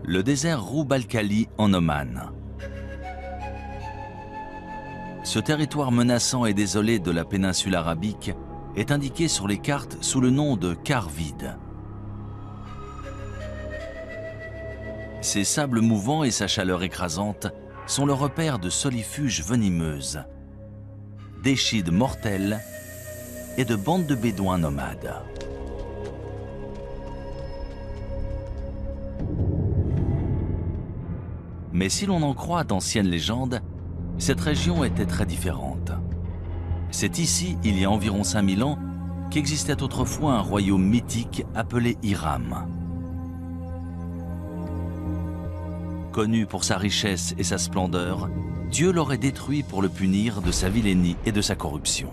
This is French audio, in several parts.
le désert Roub al-Khali en Oman. Ce territoire menaçant et désolé de la péninsule arabique est indiqué sur les cartes sous le nom de quart vide. Ses sables mouvants et sa chaleur écrasante sont le repère de solifuges venimeuses, d'échides mortels et de bandes de bédouins nomades. Mais si l'on en croit d'anciennes légendes, cette région était très différente. C'est ici, il y a environ 5000 ans, qu'existait autrefois un royaume mythique appelé Hiram. Connu pour sa richesse et sa splendeur, Dieu l'aurait détruit pour le punir de sa vilainie et de sa corruption.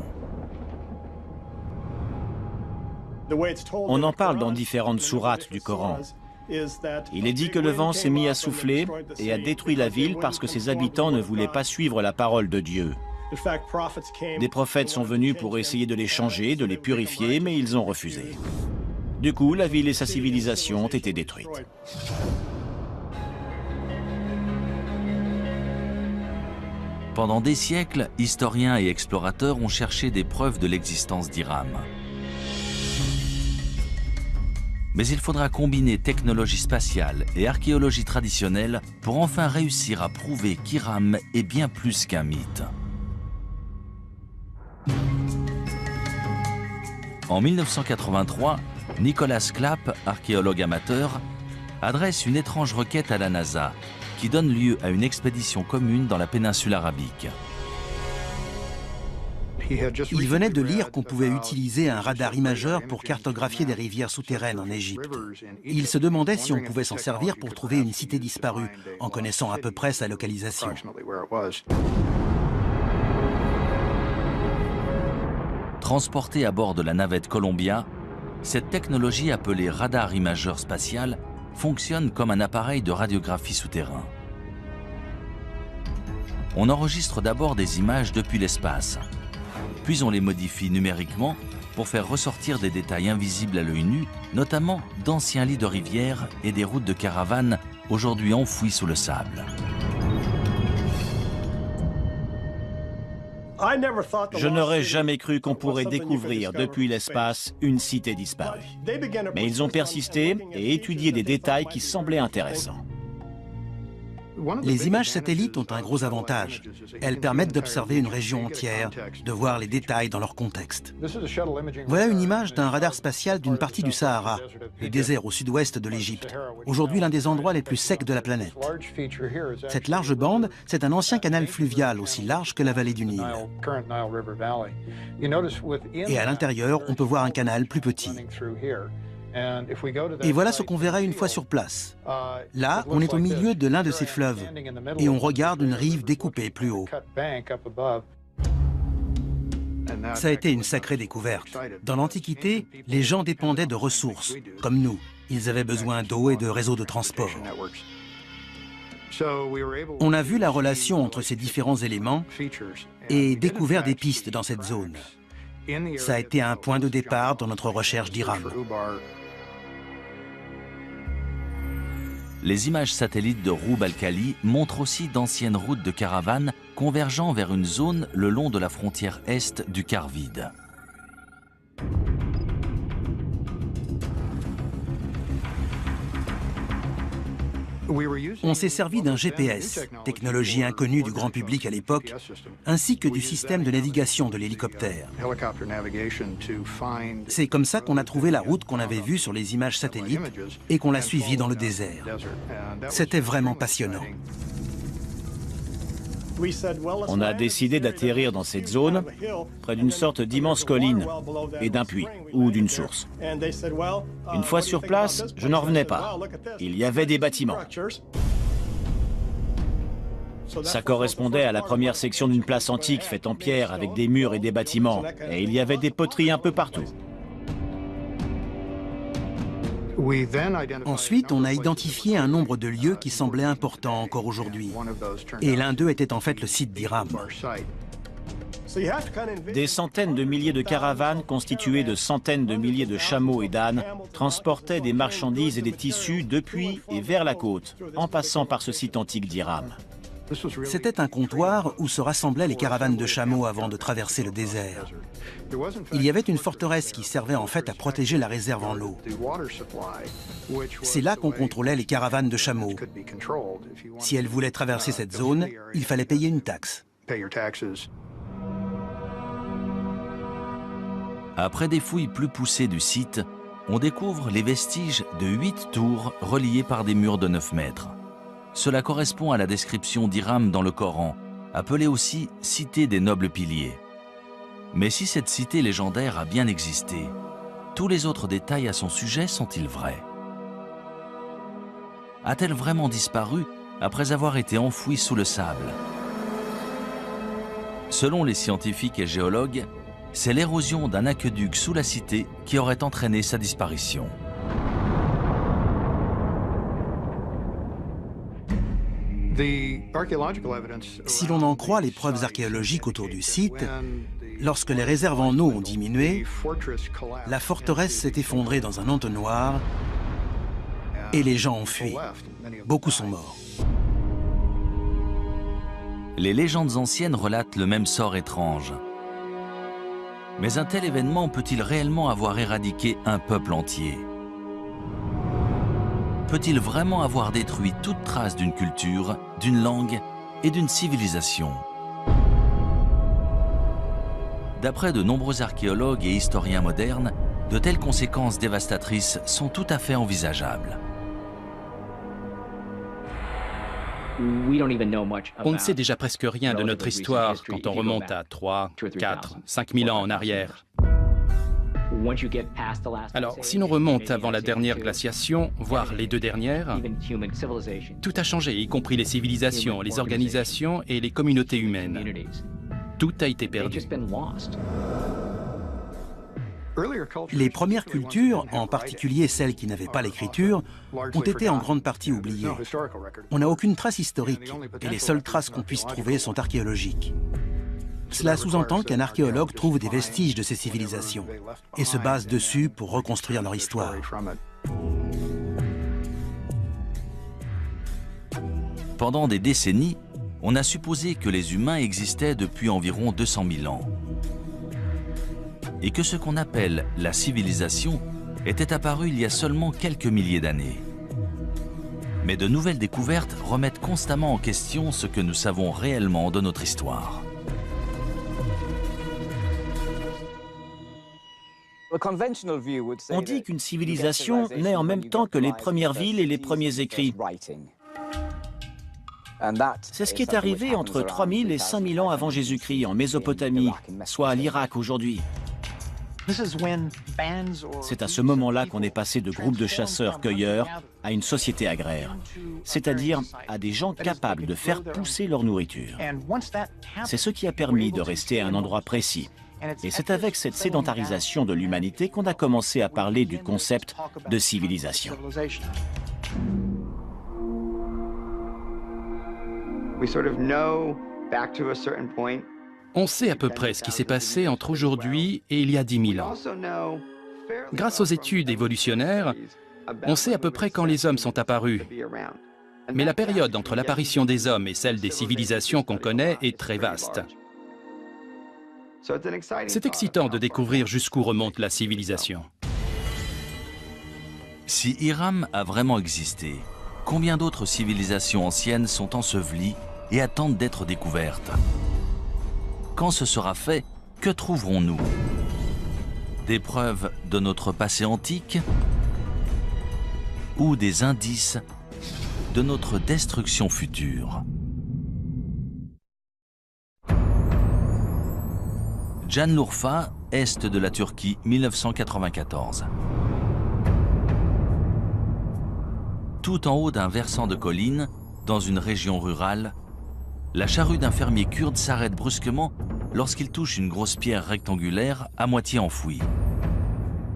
On en parle dans différentes sourates du Coran. Il est dit que le vent s'est mis à souffler et a détruit la ville parce que ses habitants ne voulaient pas suivre la parole de Dieu. Des prophètes sont venus pour essayer de les changer, de les purifier, mais ils ont refusé. Du coup, la ville et sa civilisation ont été détruites. Pendant des siècles, historiens et explorateurs ont cherché des preuves de l'existence d'Hiram. Mais il faudra combiner technologie spatiale et archéologie traditionnelle pour enfin réussir à prouver qu'Hiram est bien plus qu'un mythe. En 1983, Nicholas Clapp, archéologue amateur, adresse une étrange requête à la NASA qui donne lieu à une expédition commune dans la péninsule arabique. Il venait de lire qu'on pouvait utiliser un radar imageur pour cartographier des rivières souterraines en Égypte. Il se demandait si on pouvait s'en servir pour trouver une cité disparue, en connaissant à peu près sa localisation. Transportée à bord de la navette Columbia, cette technologie appelée radar imageur spatial fonctionne comme un appareil de radiographie souterrain. On enregistre d'abord des images depuis l'espace, puis on les modifie numériquement pour faire ressortir des détails invisibles à l'œil nu, notamment d'anciens lits de rivières et des routes de caravanes aujourd'hui enfouies sous le sable. Je n'aurais jamais cru qu'on pourrait découvrir depuis l'espace une cité disparue. Mais ils ont persisté et étudié des détails qui semblaient intéressants. Les images satellites ont un gros avantage. Elles permettent d'observer une région entière, de voir les détails dans leur contexte. Voilà une image d'un radar spatial d'une partie du Sahara, le désert au sud-ouest de l'Égypte, aujourd'hui l'un des endroits les plus secs de la planète. Cette large bande, c'est un ancien canal fluvial aussi large que la vallée du Nil. Et à l'intérieur, on peut voir un canal plus petit. Et voilà ce qu'on verrait une fois sur place. Là, on est au milieu de l'un de ces fleuves et on regarde une rive découpée plus haut. Ça a été une sacrée découverte. Dans l'Antiquité, les gens dépendaient de ressources, comme nous. Ils avaient besoin d'eau et de réseaux de transport. On a vu la relation entre ces différents éléments et découvert des pistes dans cette zone. Ça a été un point de départ dans notre recherche d'Hiram. Les images satellites de Roub al-Khali montrent aussi d'anciennes routes de caravanes convergeant vers une zone le long de la frontière est du quart vide. On s'est servi d'un GPS, technologie inconnue du grand public à l'époque, ainsi que du système de navigation de l'hélicoptère. C'est comme ça qu'on a trouvé la route qu'on avait vue sur les images satellites et qu'on l'a suivie dans le désert. C'était vraiment passionnant. On a décidé d'atterrir dans cette zone, près d'une sorte d'immense colline et d'un puits ou d'une source. Une fois sur place, je n'en revenais pas. Il y avait des bâtiments. Ça correspondait à la première section d'une place antique faite en pierre avec des murs et des bâtiments. Et il y avait des poteries un peu partout. Ensuite, on a identifié un nombre de lieux qui semblaient importants encore aujourd'hui. Et l'un d'eux était en fait le site d'Hiram. Des centaines de milliers de caravanes constituées de centaines de milliers de chameaux et d'ânes transportaient des marchandises et des tissus depuis et vers la côte, en passant par ce site antique d'Hiram. C'était un comptoir où se rassemblaient les caravanes de chameaux avant de traverser le désert. Il y avait une forteresse qui servait en fait à protéger la réserve en eau. C'est là qu'on contrôlait les caravanes de chameaux. Si elles voulaient traverser cette zone, il fallait payer une taxe. Après des fouilles plus poussées du site, on découvre les vestiges de 8 tours reliées par des murs de 9 mètres. Cela correspond à la description d'Hiram dans le Coran, appelée aussi « cité des nobles piliers ». Mais si cette cité légendaire a bien existé, tous les autres détails à son sujet sont-ils vrais? A-t-elle vraiment disparu après avoir été enfouie sous le sable? Selon les scientifiques et géologues, c'est l'érosion d'un aqueduc sous la cité qui aurait entraîné sa disparition. Si l'on en croit les preuves archéologiques autour du site, lorsque les réserves en eau ont diminué, la forteresse s'est effondrée dans un entonnoir et les gens ont fui. Beaucoup sont morts. Les légendes anciennes relatent le même sort étrange. Mais un tel événement peut-il réellement avoir éradiqué un peuple entier? Peut-il vraiment avoir détruit toute trace d'une culture, d'une langue et d'une civilisation? D'après de nombreux archéologues et historiens modernes, de telles conséquences dévastatrices sont tout à fait envisageables. On ne sait déjà presque rien de notre histoire quand on remonte à 3, 4, 5 000 ans en arrière. Alors, si l'on remonte avant la dernière glaciation, voire les 2 dernières, tout a changé, y compris les civilisations, les organisations et les communautés humaines. Tout a été perdu. Les premières cultures, en particulier celles qui n'avaient pas l'écriture, ont été en grande partie oubliées. On n'a aucune trace historique et les seules traces qu'on puisse trouver sont archéologiques. Cela sous-entend qu'un archéologue trouve des vestiges de ces civilisations et se base dessus pour reconstruire leur histoire. Pendant des décennies, on a supposé que les humains existaient depuis environ 200 000 ans. Et que ce qu'on appelle la civilisation était apparu il y a seulement quelques milliers d'années. Mais de nouvelles découvertes remettent constamment en question ce que nous savons réellement de notre histoire. On dit qu'une civilisation naît en même temps que les premières villes et les premiers écrits. C'est ce qui est arrivé entre 3000 et 5000 ans avant Jésus-Christ en Mésopotamie, soit à l'Irak aujourd'hui. C'est à ce moment-là qu'on est passé de groupes de chasseurs-cueilleurs à une société agraire, c'est-à-dire à des gens capables de faire pousser leur nourriture. C'est ce qui a permis de rester à un endroit précis. Et c'est avec cette sédentarisation de l'humanité qu'on a commencé à parler du concept de civilisation. On sait à peu près ce qui s'est passé entre aujourd'hui et il y a 10 000 ans. Grâce aux études évolutionnaires, on sait à peu près quand les hommes sont apparus. Mais la période entre l'apparition des hommes et celle des civilisations qu'on connaît est très vaste. C'est excitant de découvrir jusqu'où remonte la civilisation. Si Hiram a vraiment existé, combien d'autres civilisations anciennes sont ensevelies et attendent d'être découvertes? Quand ce sera fait, que trouverons-nous? Des preuves de notre passé antique ou des indices de notre destruction future? Şanlıurfa, est de la Turquie, 1994. Tout en haut d'un versant de colline, dans une région rurale, la charrue d'un fermier kurde s'arrête brusquement lorsqu'il touche une grosse pierre rectangulaire à moitié enfouie.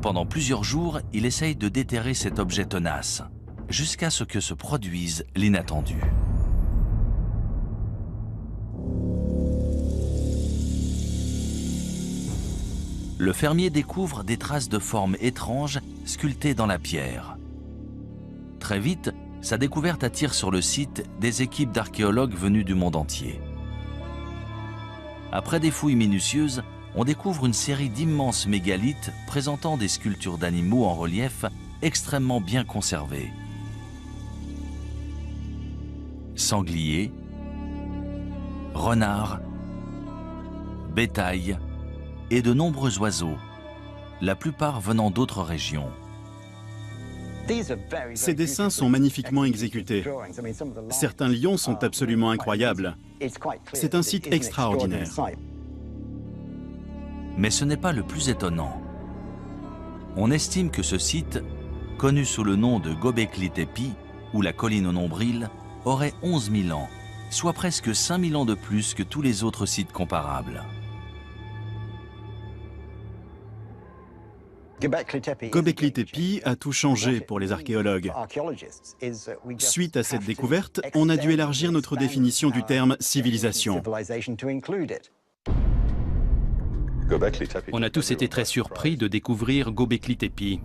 Pendant plusieurs jours, il essaye de déterrer cet objet tenace, jusqu'à ce que se produise le fermier découvre des traces de formes étranges sculptées dans la pierre. Très vite, sa découverte attire sur le site des équipes d'archéologues venus du monde entier. Après des fouilles minutieuses, on découvre une série d'immenses mégalithes présentant des sculptures d'animaux en relief extrêmement bien conservées. Sangliers, renards, bétail et de nombreux oiseaux, la plupart venant d'autres régions. Ces dessins sont magnifiquement exécutés. Certains lions sont absolument incroyables. C'est un site extraordinaire. Mais ce n'est pas le plus étonnant. On estime que ce site, connu sous le nom de Göbekli Tepe, ou la colline au nombril, aurait 11 000 ans, soit presque 5 000 ans de plus que tous les autres sites comparables. Göbekli Tepe a tout changé pour les archéologues. Suite à cette découverte, on a dû élargir notre définition du terme civilisation. On a tous été très surpris de découvrir Göbekli Tepe.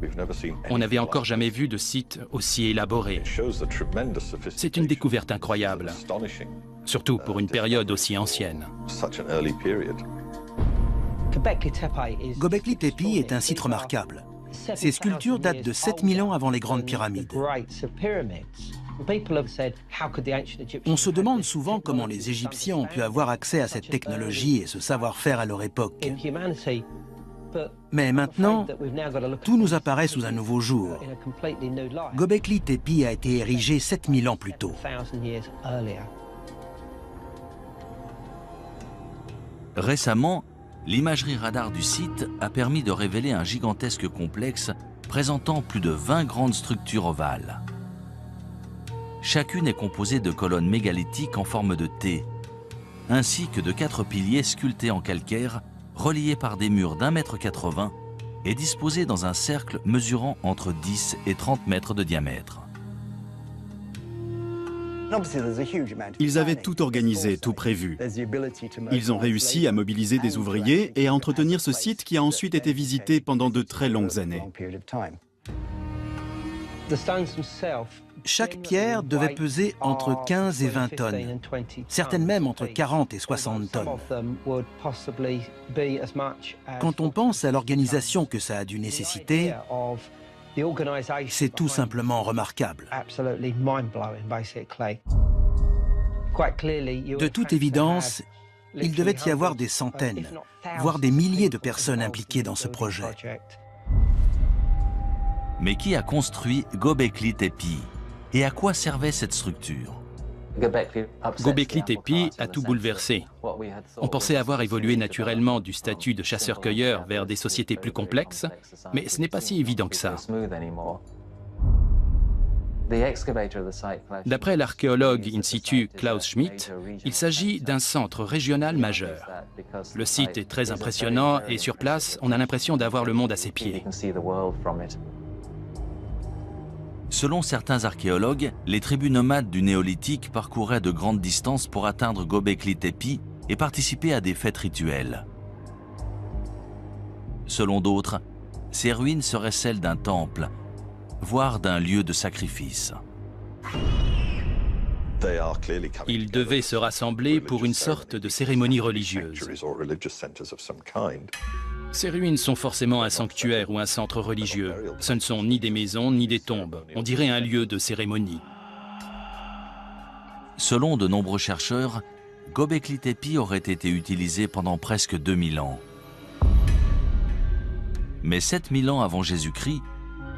On n'avait encore jamais vu de site aussi élaboré. C'est une découverte incroyable, surtout pour une période aussi ancienne. Göbekli Tepe est un site remarquable. Ces sculptures datent de 7000 ans avant les grandes pyramides. On se demande souvent comment les Égyptiens ont pu avoir accès à cette technologie et ce savoir-faire à leur époque. Mais maintenant, tout nous apparaît sous un nouveau jour. Göbekli Tepe a été érigé 7000 ans plus tôt. Récemment, l'imagerie radar du site a permis de révéler un gigantesque complexe présentant plus de 20 grandes structures ovales. Chacune est composée de colonnes mégalithiques en forme de T, ainsi que de 4 piliers sculptés en calcaire, reliés par des murs d'1,80 m et disposés dans un cercle mesurant entre 10 et 30 mètres de diamètre. Ils avaient tout organisé, tout prévu. Ils ont réussi à mobiliser des ouvriers et à entretenir ce site qui a ensuite été visité pendant de très longues années. Chaque pierre devait peser entre 15 et 20 tonnes, certaines même entre 40 et 60 tonnes. Quand on pense à l'organisation que ça a dû nécessiter, c'est tout simplement remarquable. De toute évidence, il devait y avoir des centaines, voire des milliers de personnes impliquées dans ce projet. Mais qui a construit Göbekli Tepe? Et à quoi servait cette structure? Göbekli Tepe a tout bouleversé. On pensait avoir évolué naturellement du statut de chasseur-cueilleur vers des sociétés plus complexes, mais ce n'est pas si évident que ça. D'après l'archéologue in situ Klaus Schmidt, il s'agit d'un centre régional majeur. Le site est très impressionnant et sur place, on a l'impression d'avoir le monde à ses pieds. Selon certains archéologues, les tribus nomades du néolithique parcouraient de grandes distances pour atteindre Göbekli Tepe et participer à des fêtes rituelles. Selon d'autres, ces ruines seraient celles d'un temple, voire d'un lieu de sacrifice. Ils devaient se rassembler pour une sorte de cérémonie religieuse. Ces ruines sont forcément un sanctuaire ou un centre religieux. Ce ne sont ni des maisons ni des tombes. On dirait un lieu de cérémonie. Selon de nombreux chercheurs, Göbekli Tepe aurait été utilisé pendant presque 2000 ans. Mais 7000 ans avant Jésus-Christ,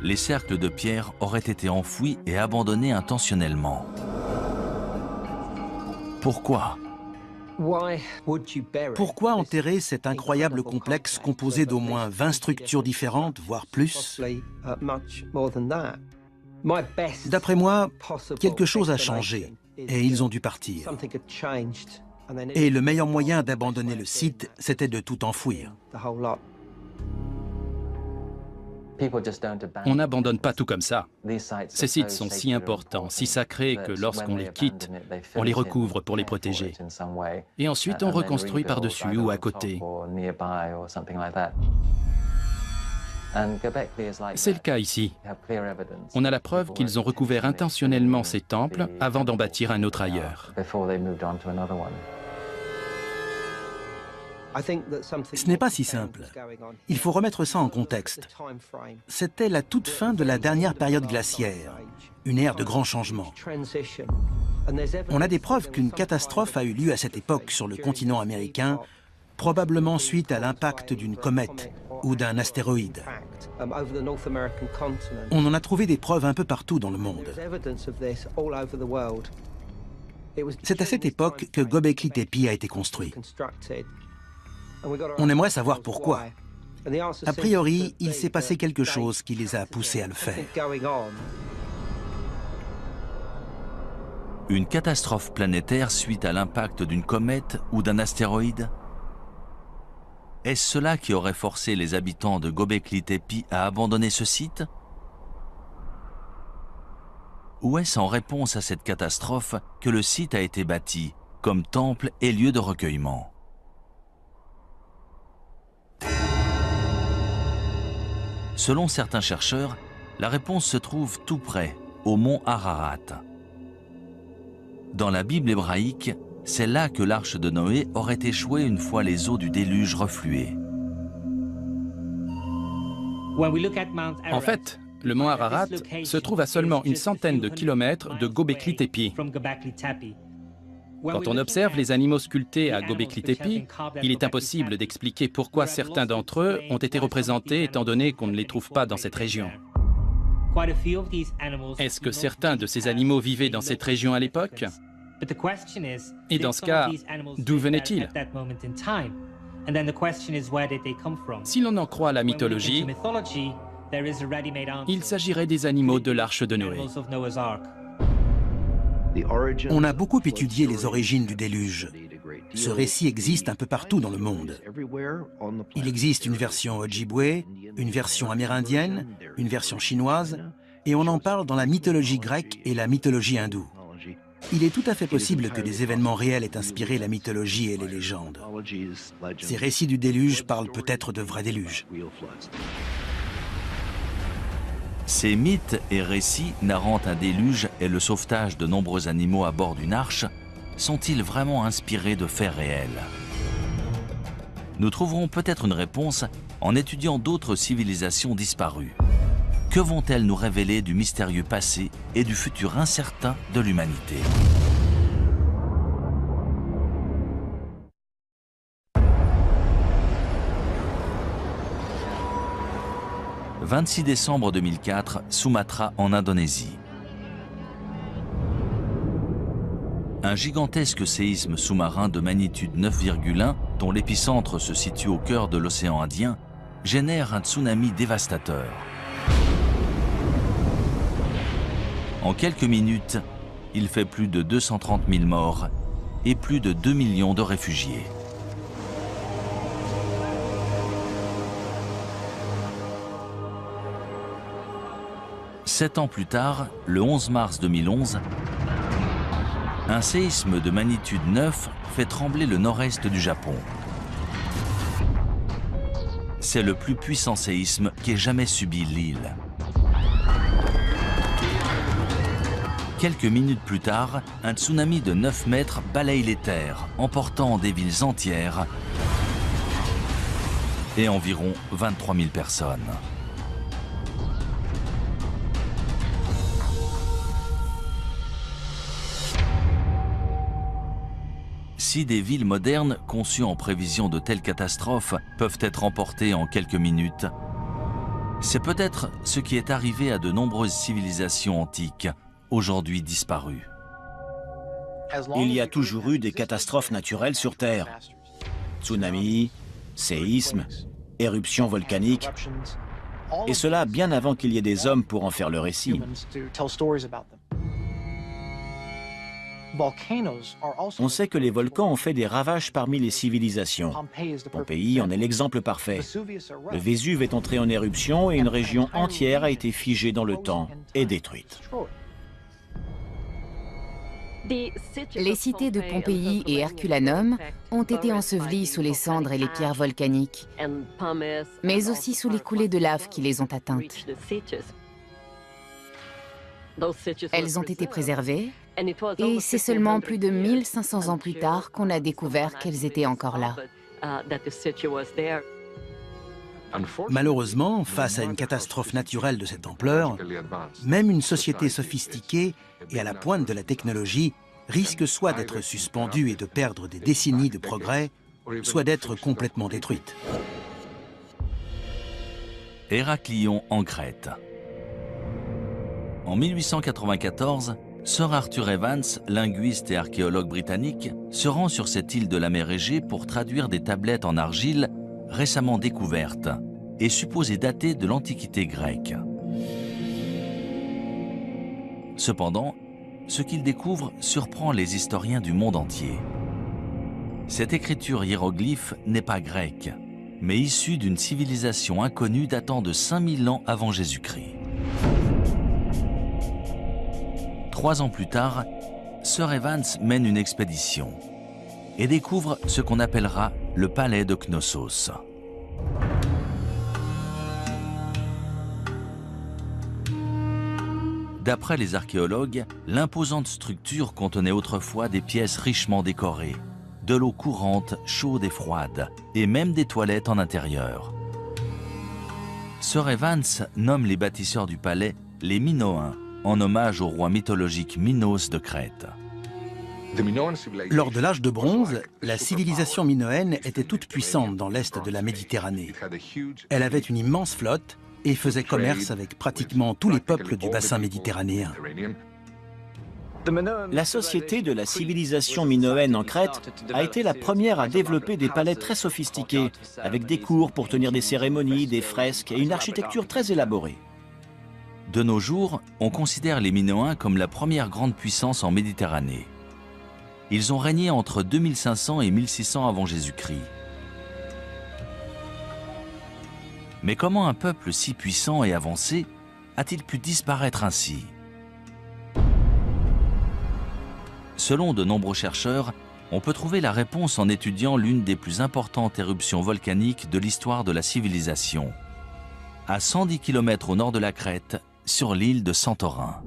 les cercles de pierre auraient été enfouis et abandonnés intentionnellement. Pourquoi ? Pourquoi enterrer cet incroyable complexe composé d'au moins 20 structures différentes, voire plus? D'après moi, quelque chose a changé et ils ont dû partir. Et le meilleur moyen d'abandonner le site, c'était de tout enfouir. On n'abandonne pas tout comme ça. Ces sites sont si importants, si sacrés que lorsqu'on les quitte, on les recouvre pour les protéger. Et ensuite, on reconstruit par-dessus ou à côté. C'est le cas ici. On a la preuve qu'ils ont recouvert intentionnellement ces temples avant d'en bâtir un autre ailleurs. Ce n'est pas si simple. Il faut remettre ça en contexte. C'était la toute fin de la dernière période glaciaire, une ère de grands changements. On a des preuves qu'une catastrophe a eu lieu à cette époque sur le continent américain, probablement suite à l'impact d'une comète ou d'un astéroïde. On en a trouvé des preuves un peu partout dans le monde. C'est à cette époque que Göbekli Tepe a été construit. On aimerait savoir pourquoi. A priori, il s'est passé quelque chose qui les a poussés à le faire. Une catastrophe planétaire suite à l'impact d'une comète ou d'un astéroïde? Est-ce cela qui aurait forcé les habitants de Göbekli Tepe à abandonner ce site? Ou est-ce en réponse à cette catastrophe que le site a été bâti comme temple et lieu de recueillement? Selon certains chercheurs, la réponse se trouve tout près, au mont Ararat. Dans la Bible hébraïque, c'est là que l'arche de Noé aurait échoué une fois les eaux du déluge refluées. En fait, le mont Ararat se trouve à seulement une centaine de kilomètres de Göbekli Tepe. Quand on observe les animaux sculptés à Göbekli Tepe, il est impossible d'expliquer pourquoi certains d'entre eux ont été représentés étant donné qu'on ne les trouve pas dans cette région. Est-ce que certains de ces animaux vivaient dans cette région à l'époque? Et dans ce cas, d'où venaient-ils? Si l'on en croit la mythologie, il s'agirait des animaux de l'arche de Noé. On a beaucoup étudié les origines du déluge. Ce récit existe un peu partout dans le monde. Il existe une version Ojibwe, une version amérindienne, une version chinoise, et on en parle dans la mythologie grecque et la mythologie hindoue. Il est tout à fait possible que des événements réels aient inspiré la mythologie et les légendes. Ces récits du déluge parlent peut-être de vrais déluges. Ces mythes et récits narrant un déluge et le sauvetage de nombreux animaux à bord d'une arche sont-ils vraiment inspirés de faits réels? Nous trouverons peut-être une réponse en étudiant d'autres civilisations disparues. Que vont-elles nous révéler du mystérieux passé et du futur incertain de l'humanité? « 26 décembre 2004, Sumatra en Indonésie. Un gigantesque séisme sous-marin de magnitude 9,1, dont l'épicentre se situe au cœur de l'océan Indien, génère un tsunami dévastateur. En quelques minutes, il fait plus de 230 000 morts et plus de 2 millions de réfugiés. Sept ans plus tard, le 11 mars 2011, un séisme de magnitude 9 fait trembler le nord-est du Japon. C'est le plus puissant séisme qu'ait jamais subi l'île. Quelques minutes plus tard, un tsunami de 9 mètres balaye les terres, emportant des villes entières et environ 23 000 personnes. Si des villes modernes conçues en prévision de telles catastrophes peuvent être emportées en quelques minutes, c'est peut-être ce qui est arrivé à de nombreuses civilisations antiques, aujourd'hui disparues. Il y a toujours eu des catastrophes naturelles sur Terre. Tsunamis, séismes, éruptions volcaniques, et cela bien avant qu'il y ait des hommes pour en faire le récit. On sait que les volcans ont fait des ravages parmi les civilisations. Pompéi en est l'exemple parfait. Le Vésuve est entré en éruption et une région entière a été figée dans le temps et détruite. Les cités de Pompéi et Herculanum ont été ensevelies sous les cendres et les pierres volcaniques, mais aussi sous les coulées de lave qui les ont atteintes. Elles ont été préservées, et c'est seulement plus de 1500 ans plus tard qu'on a découvert qu'elles étaient encore là. Malheureusement, face à une catastrophe naturelle de cette ampleur, même une société sophistiquée et à la pointe de la technologie risque soit d'être suspendue et de perdre des décennies de progrès, soit d'être complètement détruite. Héraclion en Crète. En 1894, Sir Arthur Evans, linguiste et archéologue britannique, se rend sur cette île de la mer Égée pour traduire des tablettes en argile récemment découvertes et supposées datées de l'Antiquité grecque. Cependant, ce qu'il découvre surprend les historiens du monde entier. Cette écriture hiéroglyphe n'est pas grecque, mais issue d'une civilisation inconnue datant de 5000 ans avant Jésus-Christ. 3 ans plus tard, Sir Evans mène une expédition et découvre ce qu'on appellera le palais de Knossos. D'après les archéologues, l'imposante structure contenait autrefois des pièces richement décorées, de l'eau courante, chaude et froide, et même des toilettes en intérieur. Sir Evans nomme les bâtisseurs du palais les Minoens, en hommage au roi mythologique Minos de Crète. Lors de l'âge de bronze, la civilisation minoenne était toute puissante dans l'est de la Méditerranée. Elle avait une immense flotte et faisait commerce avec pratiquement tous les peuples du bassin méditerranéen. La société de la civilisation minoenne en Crète a été la première à développer des palais très sophistiqués, avec des cours pour tenir des cérémonies, des fresques et une architecture très élaborée. De nos jours, on considère les Minoens comme la première grande puissance en Méditerranée. Ils ont régné entre 2500 et 1600 avant Jésus-Christ. Mais comment un peuple si puissant et avancé a-t-il pu disparaître ainsi? Selon de nombreux chercheurs, on peut trouver la réponse en étudiant l'une des plus importantes éruptions volcaniques de l'histoire de la civilisation, à 110 km au nord de la Crète, sur l'île de Santorin.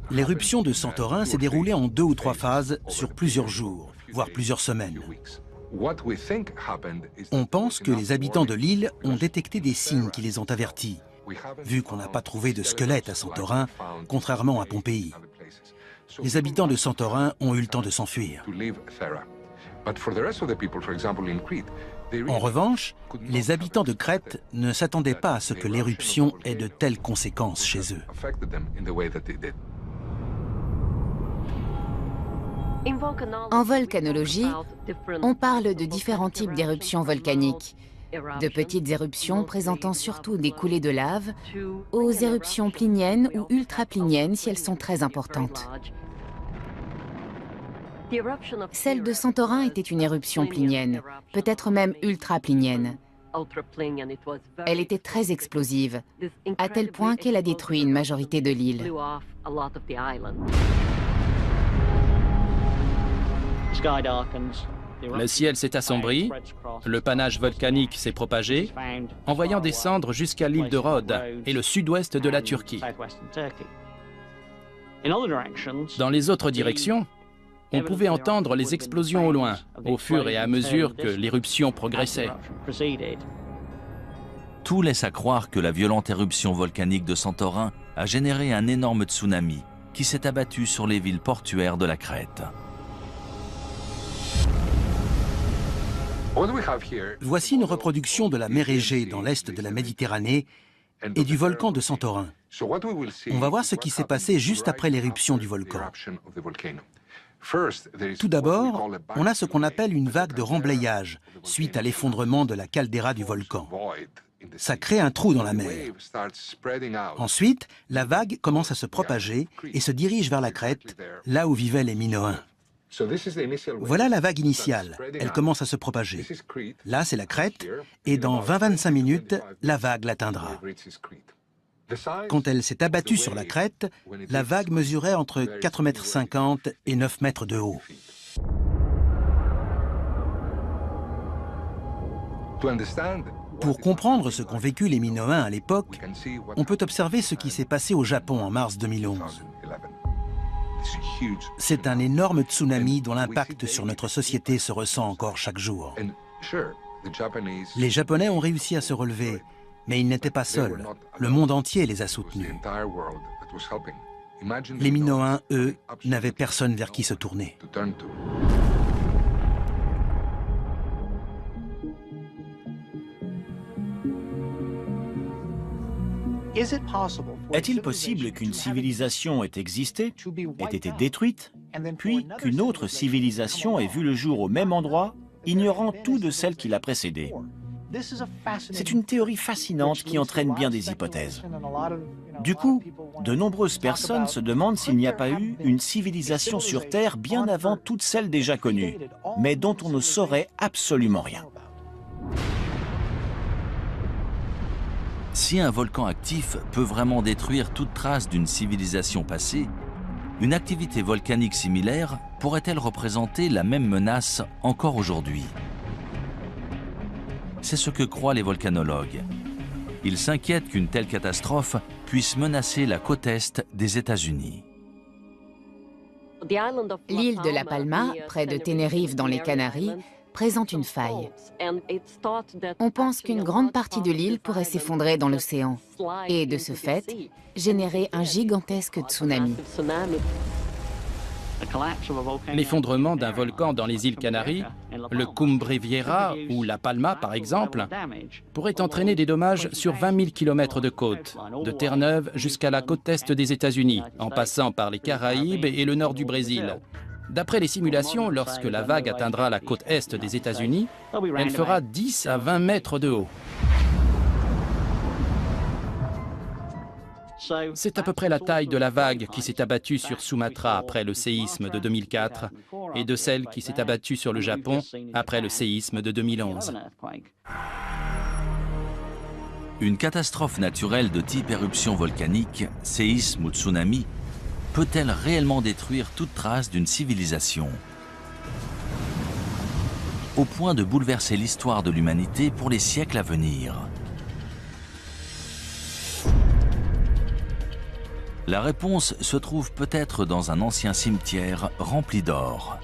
L'éruption de Santorin s'est déroulée en 2 ou 3 phases sur plusieurs jours, voire plusieurs semaines. On pense que les habitants de l'île ont détecté des signes qui les ont avertis, vu qu'on n'a pas trouvé de squelette à Santorin, contrairement à Pompéi. Les habitants de Santorin ont eu le temps de s'enfuir. En revanche, les habitants de Crète ne s'attendaient pas à ce que l'éruption ait de telles conséquences chez eux. En volcanologie, on parle de différents types d'éruptions volcaniques, de petites éruptions présentant surtout des coulées de lave, aux éruptions pliniennes ou ultrapliniennes si elles sont très importantes. Celle de Santorin était une éruption plinienne, peut-être même ultraplinienne. Elle était très explosive, à tel point qu'elle a détruit une majorité de l'île. Le ciel s'est assombri, le panache volcanique s'est propagé, envoyant des cendres jusqu'à l'île de Rhodes et le sud-ouest de la Turquie. Dans les autres directions, on pouvait entendre les explosions au loin, au fur et à mesure que l'éruption progressait. Tout laisse à croire que la violente éruption volcanique de Santorin a généré un énorme tsunami qui s'est abattu sur les villes portuaires de la Crète. Voici une reproduction de la mer Égée dans l'est de la Méditerranée et du volcan de Santorin. On va voir ce qui s'est passé juste après l'éruption du volcan. Tout d'abord, on a ce qu'on appelle une vague de remblayage suite à l'effondrement de la caldeira du volcan. Ça crée un trou dans la mer. Ensuite, la vague commence à se propager et se dirige vers la Crète, là où vivaient les Minoens. Voilà la vague initiale. Elle commence à se propager. Là, c'est la Crète, et dans 20-25 minutes, la vague l'atteindra. Quand elle s'est abattue sur la crête, la vague mesurait entre 4,50 m et 9 mètres de haut. Pour comprendre ce qu'ont vécu les Minoens à l'époque, on peut observer ce qui s'est passé au Japon en mars 2011. C'est un énorme tsunami dont l'impact sur notre société se ressent encore chaque jour. Les Japonais ont réussi à se relever, mais ils n'étaient pas seuls. Le monde entier les a soutenus. Les Minoens, eux, n'avaient personne vers qui se tourner. Est-il possible qu'une civilisation ait existé, ait été détruite, puis qu'une autre civilisation ait vu le jour au même endroit, ignorant tout de celle qui l'a précédée? C'est une théorie fascinante qui entraîne bien des hypothèses. Du coup, de nombreuses personnes se demandent s'il n'y a pas eu une civilisation sur Terre bien avant toutes celles déjà connues, mais dont on ne saurait absolument rien. Si un volcan actif peut vraiment détruire toute trace d'une civilisation passée, une activité volcanique similaire pourrait-elle représenter la même menace encore aujourd'hui? C'est ce que croient les volcanologues. Ils s'inquiètent qu'une telle catastrophe puisse menacer la côte est des États-Unis. L'île de La Palma, près de Tenerife dans les Canaries, présente une faille. On pense qu'une grande partie de l'île pourrait s'effondrer dans l'océan et, de ce fait, générer un gigantesque tsunami. L'effondrement d'un volcan dans les îles Canaries, le Cumbre Vieja ou La Palma par exemple, pourrait entraîner des dommages sur 20 000 km de côte, de Terre-Neuve jusqu'à la côte est des États-Unis, en passant par les Caraïbes et le nord du Brésil. D'après les simulations, lorsque la vague atteindra la côte est des États-Unis, elle fera 10 à 20 mètres de haut. C'est à peu près la taille de la vague qui s'est abattue sur Sumatra après le séisme de 2004 et de celle qui s'est abattue sur le Japon après le séisme de 2011. Une catastrophe naturelle de type éruption volcanique, séisme ou tsunami, peut-elle réellement détruire toute trace d'une civilisation? Au point de bouleverser l'histoire de l'humanité pour les siècles à venir. La réponse se trouve peut-être dans un ancien cimetière rempli d'or,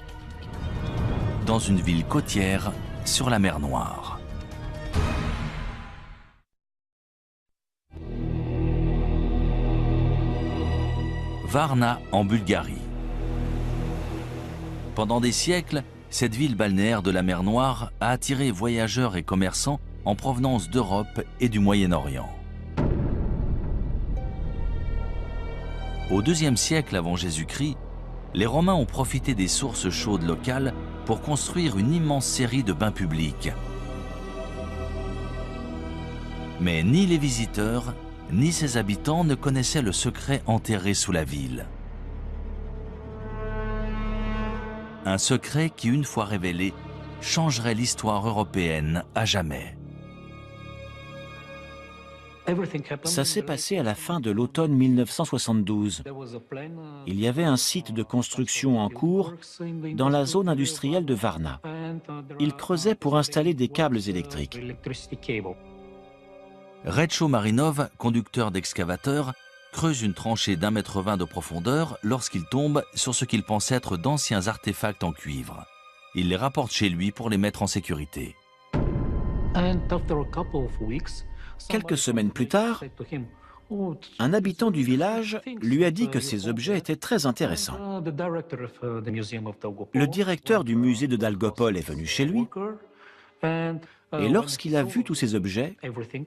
dans une ville côtière sur la mer Noire. Varna en Bulgarie. Pendant des siècles, cette ville balnéaire de la mer Noire a attiré voyageurs et commerçants en provenance d'Europe et du Moyen-Orient. Au IIe siècle avant Jésus-Christ, les Romains ont profité des sources chaudes locales pour construire une immense série de bains publics. Mais ni les visiteurs, ni ses habitants ne connaissaient le secret enterré sous la ville. Un secret qui, une fois révélé, changerait l'histoire européenne à jamais. Ça s'est passé à la fin de l'automne 1972. Il y avait un site de construction en cours dans la zone industrielle de Varna. Ils creusaient pour installer des câbles électriques. Retcho Marinov, conducteur d'excavateur, creuse une tranchée d'1,20 m de profondeur lorsqu'il tombe sur ce qu'il pense être d'anciens artefacts en cuivre. Il les rapporte chez lui pour les mettre en sécurité. Quelques semaines plus tard, un habitant du village lui a dit que ces objets étaient très intéressants. Le directeur du musée de Dalgopol est venu chez lui et lorsqu'il a vu tous ces objets,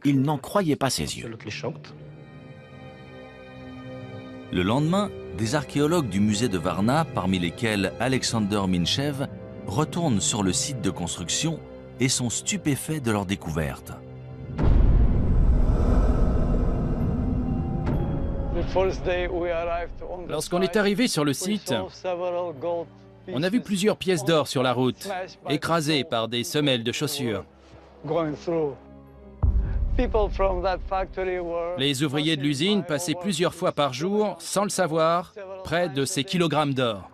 il n'en croyait pas ses yeux. Le lendemain, des archéologues du musée de Varna, parmi lesquels Alexander Minchev, retournent sur le site de construction et sont stupéfaits de leur découverte. Lorsqu'on est arrivé sur le site, on a vu plusieurs pièces d'or sur la route, écrasées par des semelles de chaussures. Les ouvriers de l'usine passaient plusieurs fois par jour, sans le savoir, près de ces kilogrammes d'or.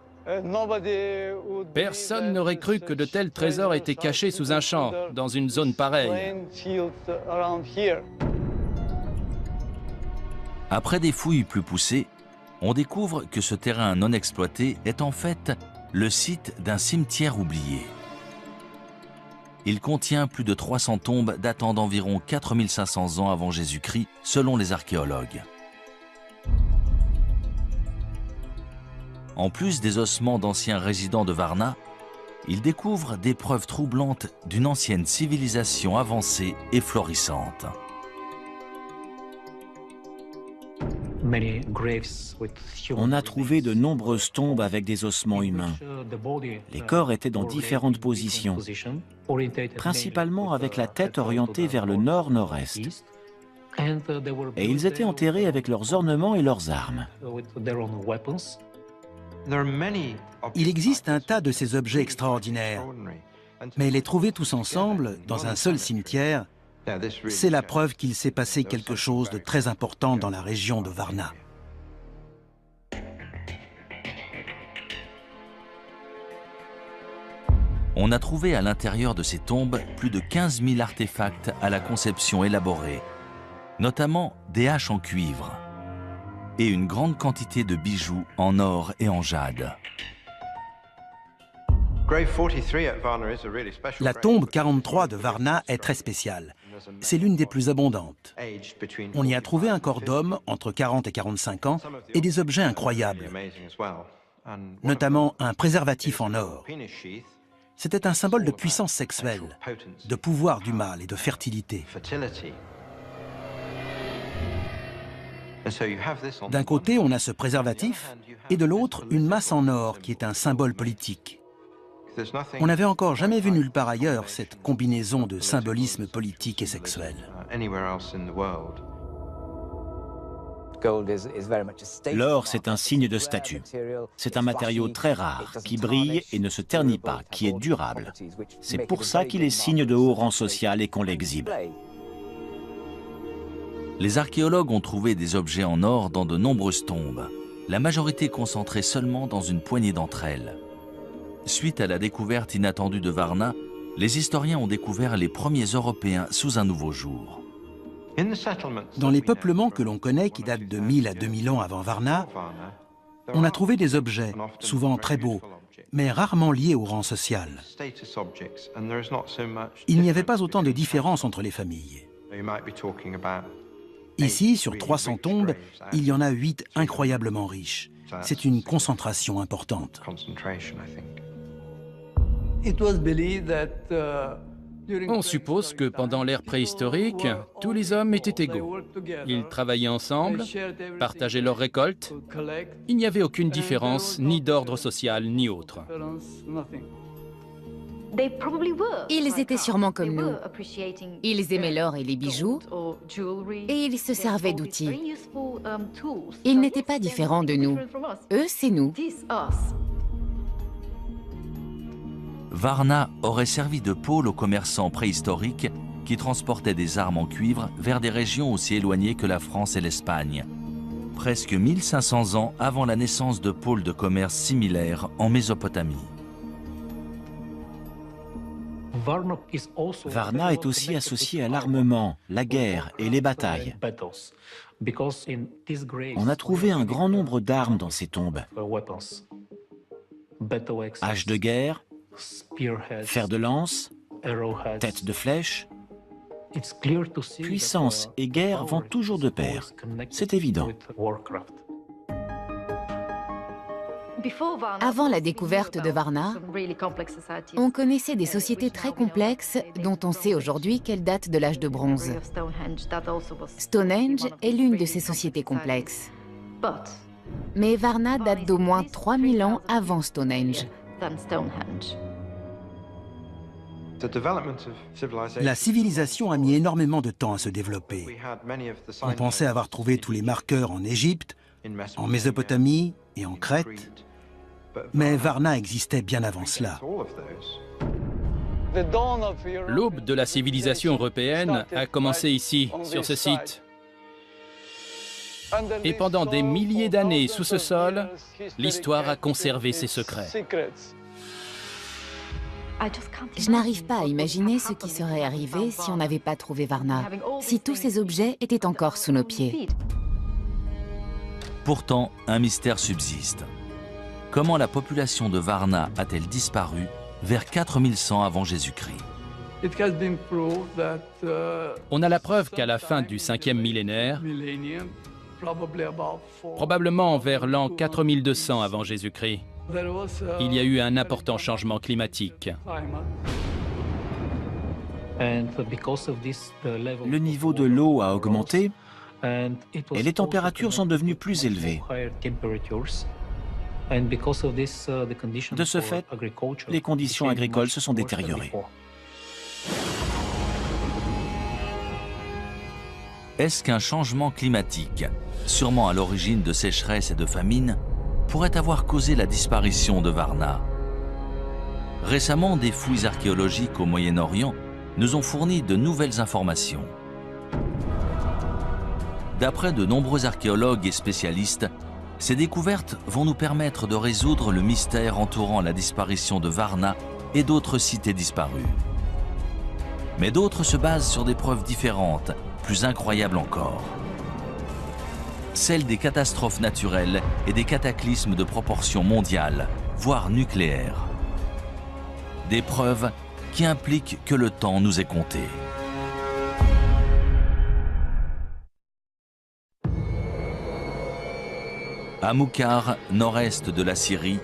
Personne n'aurait cru que de tels trésors étaient cachés sous un champ, dans une zone pareille. Après des fouilles plus poussées, on découvre que ce terrain non exploité est en fait le site d'un cimetière oublié. Il contient plus de 300 tombes datant d'environ 4500 ans avant Jésus-Christ, selon les archéologues. En plus des ossements d'anciens résidents de Varna, ils découvrent des preuves troublantes d'une ancienne civilisation avancée et florissante. On a trouvé de nombreuses tombes avec des ossements humains. Les corps étaient dans différentes positions, principalement avec la tête orientée vers le nord-nord-est. Et ils étaient enterrés avec leurs ornements et leurs armes. Il existe un tas de ces objets extraordinaires, mais les trouver tous ensemble, dans un seul cimetière, c'est la preuve qu'il s'est passé quelque chose de très important dans la région de Varna. On a trouvé à l'intérieur de ces tombes plus de 15 000 artefacts à la conception élaborée, notamment des haches en cuivre et une grande quantité de bijoux en or et en jade. La tombe 43 de Varna est très spéciale. C'est l'une des plus abondantes. On y a trouvé un corps d'homme entre 40 et 45 ans et des objets incroyables, notamment un préservatif en or. C'était un symbole de puissance sexuelle, de pouvoir du mâle et de fertilité. D'un côté, on a ce préservatif, et de l'autre, une masse en or qui est un symbole politique. On n'avait encore jamais vu nulle part ailleurs cette combinaison de symbolisme politique et sexuel. L'or, c'est un signe de statut. C'est un matériau très rare, qui brille et ne se ternit pas, qui est durable. C'est pour ça qu'il est signe de haut rang social et qu'on l'exhibe. Les archéologues ont trouvé des objets en or dans de nombreuses tombes, la majorité concentrée seulement dans une poignée d'entre elles. Suite à la découverte inattendue de Varna, les historiens ont découvert les premiers Européens sous un nouveau jour. Dans les peuplements que l'on connaît, qui datent de 1000 à 2000 ans avant Varna, on a trouvé des objets, souvent très beaux, mais rarement liés au rang social. Il n'y avait pas autant de différence entre les familles. Ici, sur 300 tombes, il y en a 8 incroyablement riches. C'est une concentration importante. On suppose que pendant l'ère préhistorique, tous les hommes étaient égaux. Ils travaillaient ensemble, partageaient leurs récoltes. Il n'y avait aucune différence, ni d'ordre social, ni autre. Ils étaient sûrement comme nous. Ils aimaient l'or et les bijoux, et ils se servaient d'outils. Ils n'étaient pas différents de nous. Eux, c'est nous. Varna aurait servi de pôle aux commerçants préhistoriques qui transportaient des armes en cuivre vers des régions aussi éloignées que la France et l'Espagne, presque 1500 ans avant la naissance de pôles de commerce similaires en Mésopotamie. Varna est aussi associé à l'armement, la guerre et les batailles. On a trouvé un grand nombre d'armes dans ces tombes. Haches de guerre, fer de lance, tête de flèche. Puissance et guerre vont toujours de pair. C'est évident. Avant la découverte de Varna, on connaissait des sociétés très complexes dont on sait aujourd'hui qu'elles datent de l'âge de bronze. Stonehenge est l'une de ces sociétés complexes. Mais Varna date d'au moins 3000 ans avant Stonehenge. La civilisation a mis énormément de temps à se développer. On pensait avoir trouvé tous les marqueurs en Égypte, en Mésopotamie et en Crète, mais Varna existait bien avant cela. L'aube de la civilisation européenne a commencé ici, sur ce site. Et pendant des milliers d'années sous ce sol, l'histoire a conservé ses secrets. Je n'arrive pas à imaginer ce qui serait arrivé si on n'avait pas trouvé Varna, si tous ces objets étaient encore sous nos pieds. Pourtant, un mystère subsiste. Comment la population de Varna a-t-elle disparu vers 4100 avant Jésus-Christ? On a la preuve qu'à la fin du 5e millénaire, probablement vers l'an 4200 avant Jésus-Christ, il y a eu un important changement climatique. Le niveau de l'eau a augmenté et les températures sont devenues plus élevées. De ce fait, les conditions agricoles se sont détériorées. Est-ce qu'un changement climatique, sûrement à l'origine de sécheresse et de famine, pourrait avoir causé la disparition de Varna? Récemment, des fouilles archéologiques au Moyen-Orient nous ont fourni de nouvelles informations. D'après de nombreux archéologues et spécialistes, ces découvertes vont nous permettre de résoudre le mystère entourant la disparition de Varna et d'autres cités disparues. Mais d'autres se basent sur des preuves différentes, plus incroyables encore. Celles des catastrophes naturelles et des cataclysmes de proportions mondiales, voire nucléaires. Des preuves qui impliquent que le temps nous est compté. À Moukhar, nord-est de la Syrie,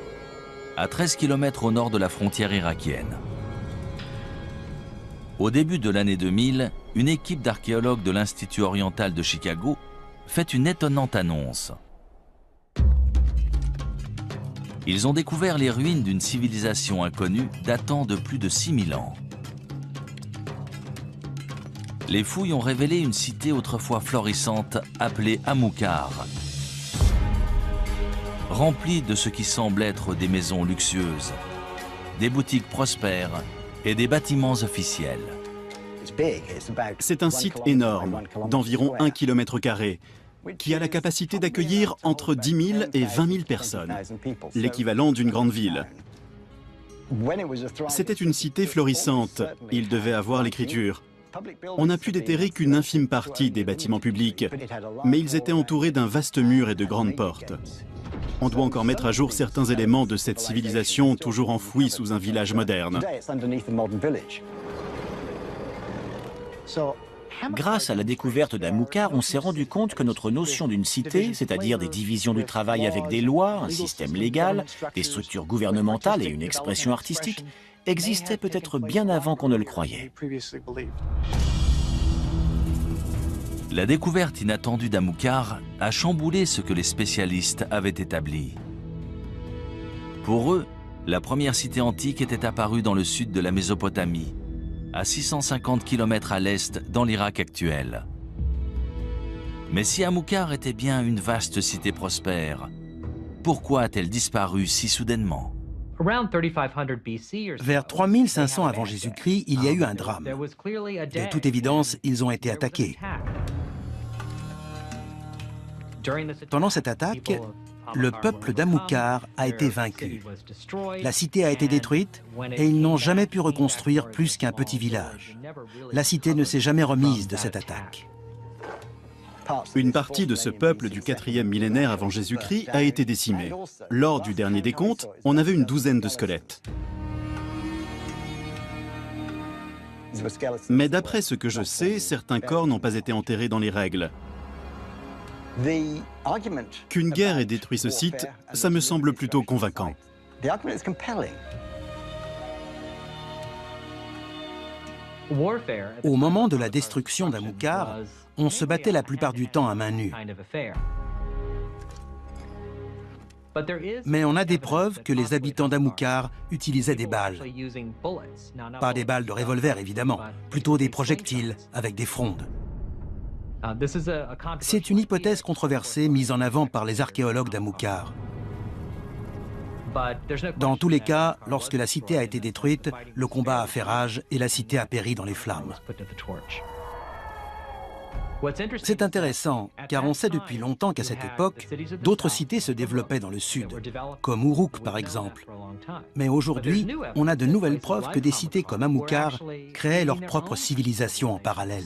à 13 km au nord de la frontière irakienne. Au début de l'année 2000, une équipe d'archéologues de l'Institut oriental de Chicago fait une étonnante annonce. Ils ont découvert les ruines d'une civilisation inconnue datant de plus de 6000 ans. Les fouilles ont révélé une cité autrefois florissante appelée Amoukhar, remplie de ce qui semble être des maisons luxueuses, des boutiques prospères et des bâtiments officiels. C'est un site énorme, d'environ 1 km², qui a la capacité d'accueillir entre 10 000 et 20 000 personnes, l'équivalent d'une grande ville. C'était une cité florissante, il devait avoir l'écriture. On n'a pu déterrer qu'une infime partie des bâtiments publics, mais ils étaient entourés d'un vaste mur et de grandes portes. On doit encore mettre à jour certains éléments de cette civilisation toujours enfouie sous un village moderne. Grâce à la découverte d'Amoukhar, on s'est rendu compte que notre notion d'une cité, c'est-à-dire des divisions du travail avec des lois, un système légal, des structures gouvernementales et une expression artistique, existait peut-être bien avant qu'on ne le croyait. La découverte inattendue d'Amoukhar a chamboulé ce que les spécialistes avaient établi. Pour eux, la première cité antique était apparue dans le sud de la Mésopotamie, à 650 km à l'est dans l'Irak actuel. Mais si Amoukhar était bien une vaste cité prospère, pourquoi a-t-elle disparu si soudainement? Vers 3500 avant Jésus-Christ, il y a eu un drame. De toute évidence, ils ont été attaqués. Pendant cette attaque, le peuple d'Amoukhar a été vaincu. La cité a été détruite et ils n'ont jamais pu reconstruire plus qu'un petit village. La cité ne s'est jamais remise de cette attaque. Une partie de ce peuple du 4e millénaire avant Jésus-Christ a été décimée. Lors du dernier décompte, on avait une douzaine de squelettes. Mais d'après ce que je sais, certains corps n'ont pas été enterrés dans les règles. Qu'une guerre ait détruit ce site, ça me semble plutôt convaincant. Au moment de la destruction d'Amoukhar, on se battait la plupart du temps à main nue. Mais on a des preuves que les habitants d'Amoukhar utilisaient des balles. Pas des balles de revolver, évidemment, plutôt des projectiles avec des frondes. C'est une hypothèse controversée mise en avant par les archéologues d'Amoukhar. Dans tous les cas, lorsque la cité a été détruite, le combat a fait rage et la cité a péri dans les flammes. C'est intéressant, car on sait depuis longtemps qu'à cette époque, d'autres cités se développaient dans le sud, comme Uruk par exemple. Mais aujourd'hui, on a de nouvelles preuves que des cités comme Amukar créaient leur propre civilisation en parallèle.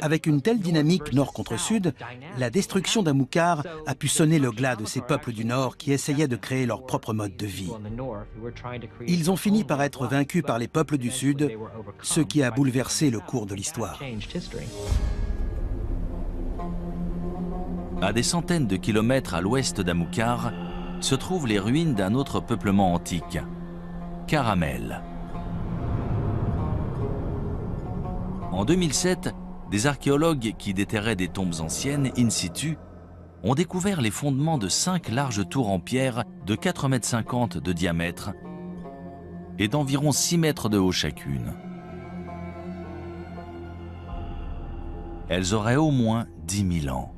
Avec une telle dynamique nord contre sud, la destruction d'Amukar a pu sonner le glas de ces peuples du nord qui essayaient de créer leur propre mode de vie. Ils ont fini par être vaincus par les peuples du sud, ce qui a bouleversé le cours de l'histoire. À des centaines de kilomètres à l'ouest d'Amukar se trouvent les ruines d'un autre peuplement antique, Caramel. En 2007, des archéologues qui déterraient des tombes anciennes in situ ont découvert les fondements de 5 larges tours en pierre de 4,50 m de diamètre et d'environ 6 mètres de haut chacune. Elles auraient au moins 10 000 ans.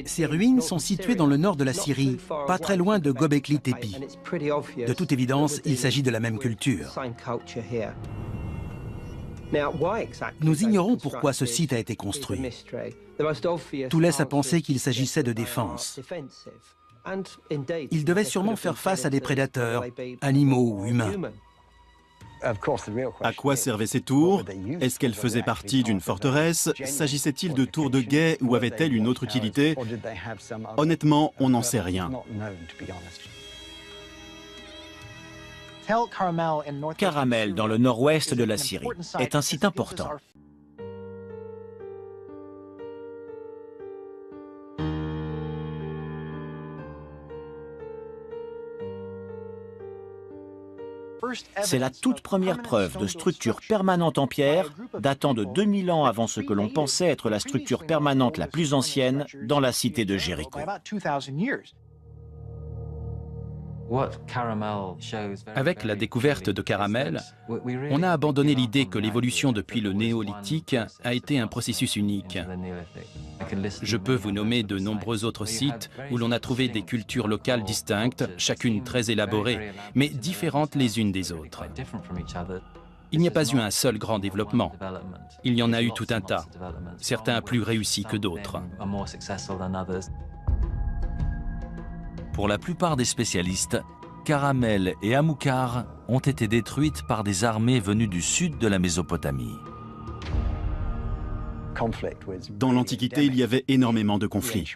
Ces ruines sont situées dans le nord de la Syrie, pas très loin de Göbekli Tepe. De toute évidence, il s'agit de la même culture. Nous ignorons pourquoi ce site a été construit. Tout laisse à penser qu'il s'agissait de défense. Il devait sûrement faire face à des prédateurs, animaux ou humains. À quoi servaient ces tours? Est-ce qu'elles faisaient partie d'une forteresse? S'agissait-il de tours de guet ou avaient-elles une autre utilité? Honnêtement, on n'en sait rien. Caramel, dans le nord-ouest de la Syrie, est un site important. C'est la toute première preuve de structure permanente en pierre, datant de 2000 ans avant ce que l'on pensait être la structure permanente la plus ancienne dans la cité de Jéricho. Avec la découverte de Caramel, on a abandonné l'idée que l'évolution depuis le néolithique a été un processus unique. Je peux vous nommer de nombreux autres sites où l'on a trouvé des cultures locales distinctes, chacune très élaborée, mais différentes les unes des autres. Il n'y a pas eu un seul grand développement. Il y en a eu tout un tas, certains plus réussis que d'autres. Pour la plupart des spécialistes, Caramel et Amukar ont été détruites par des armées venues du sud de la Mésopotamie. Dans l'Antiquité, il y avait énormément de conflits.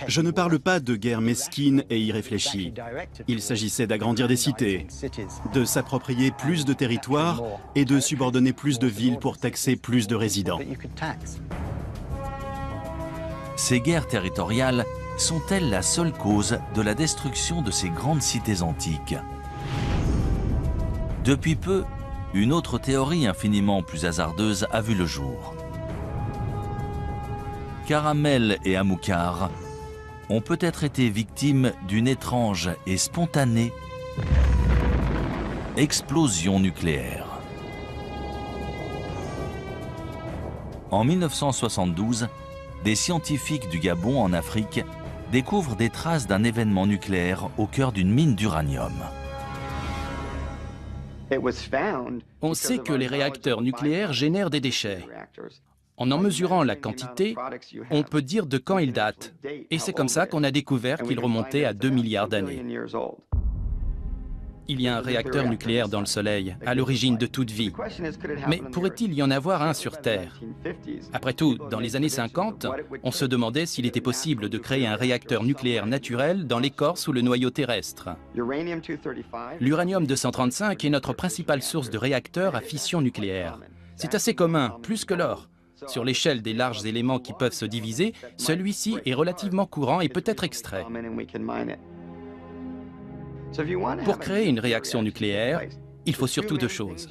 Je ne parle pas de guerres mesquines et irréfléchies. Il s'agissait d'agrandir des cités, de s'approprier plus de territoires et de subordonner plus de villes pour taxer plus de résidents. Ces guerres territoriales sont-elles la seule cause de la destruction de ces grandes cités antiques? Depuis peu, une autre théorie infiniment plus hasardeuse a vu le jour. Caramel et Amukar ont peut-être été victimes d'une étrange et spontanée explosion nucléaire. En 1972, des scientifiques du Gabon en Afrique découvrent des traces d'un événement nucléaire au cœur d'une mine d'uranium. On sait que les réacteurs nucléaires génèrent des déchets. En mesurant la quantité, on peut dire de quand ils datent. Et c'est comme ça qu'on a découvert qu'ils remontaient à 2 milliards d'années. Il y a un réacteur nucléaire dans le Soleil, à l'origine de toute vie. Mais pourrait-il y en avoir un sur Terre? Après tout, dans les années 50, on se demandait s'il était possible de créer un réacteur nucléaire naturel dans l'écorce ou le noyau terrestre. L'uranium-235 est notre principale source de réacteurs à fission nucléaire. C'est assez commun, plus que l'or. Sur l'échelle des larges éléments qui peuvent se diviser, celui-ci est relativement courant et peut être extrait. Pour créer une réaction nucléaire, il faut surtout 2 choses.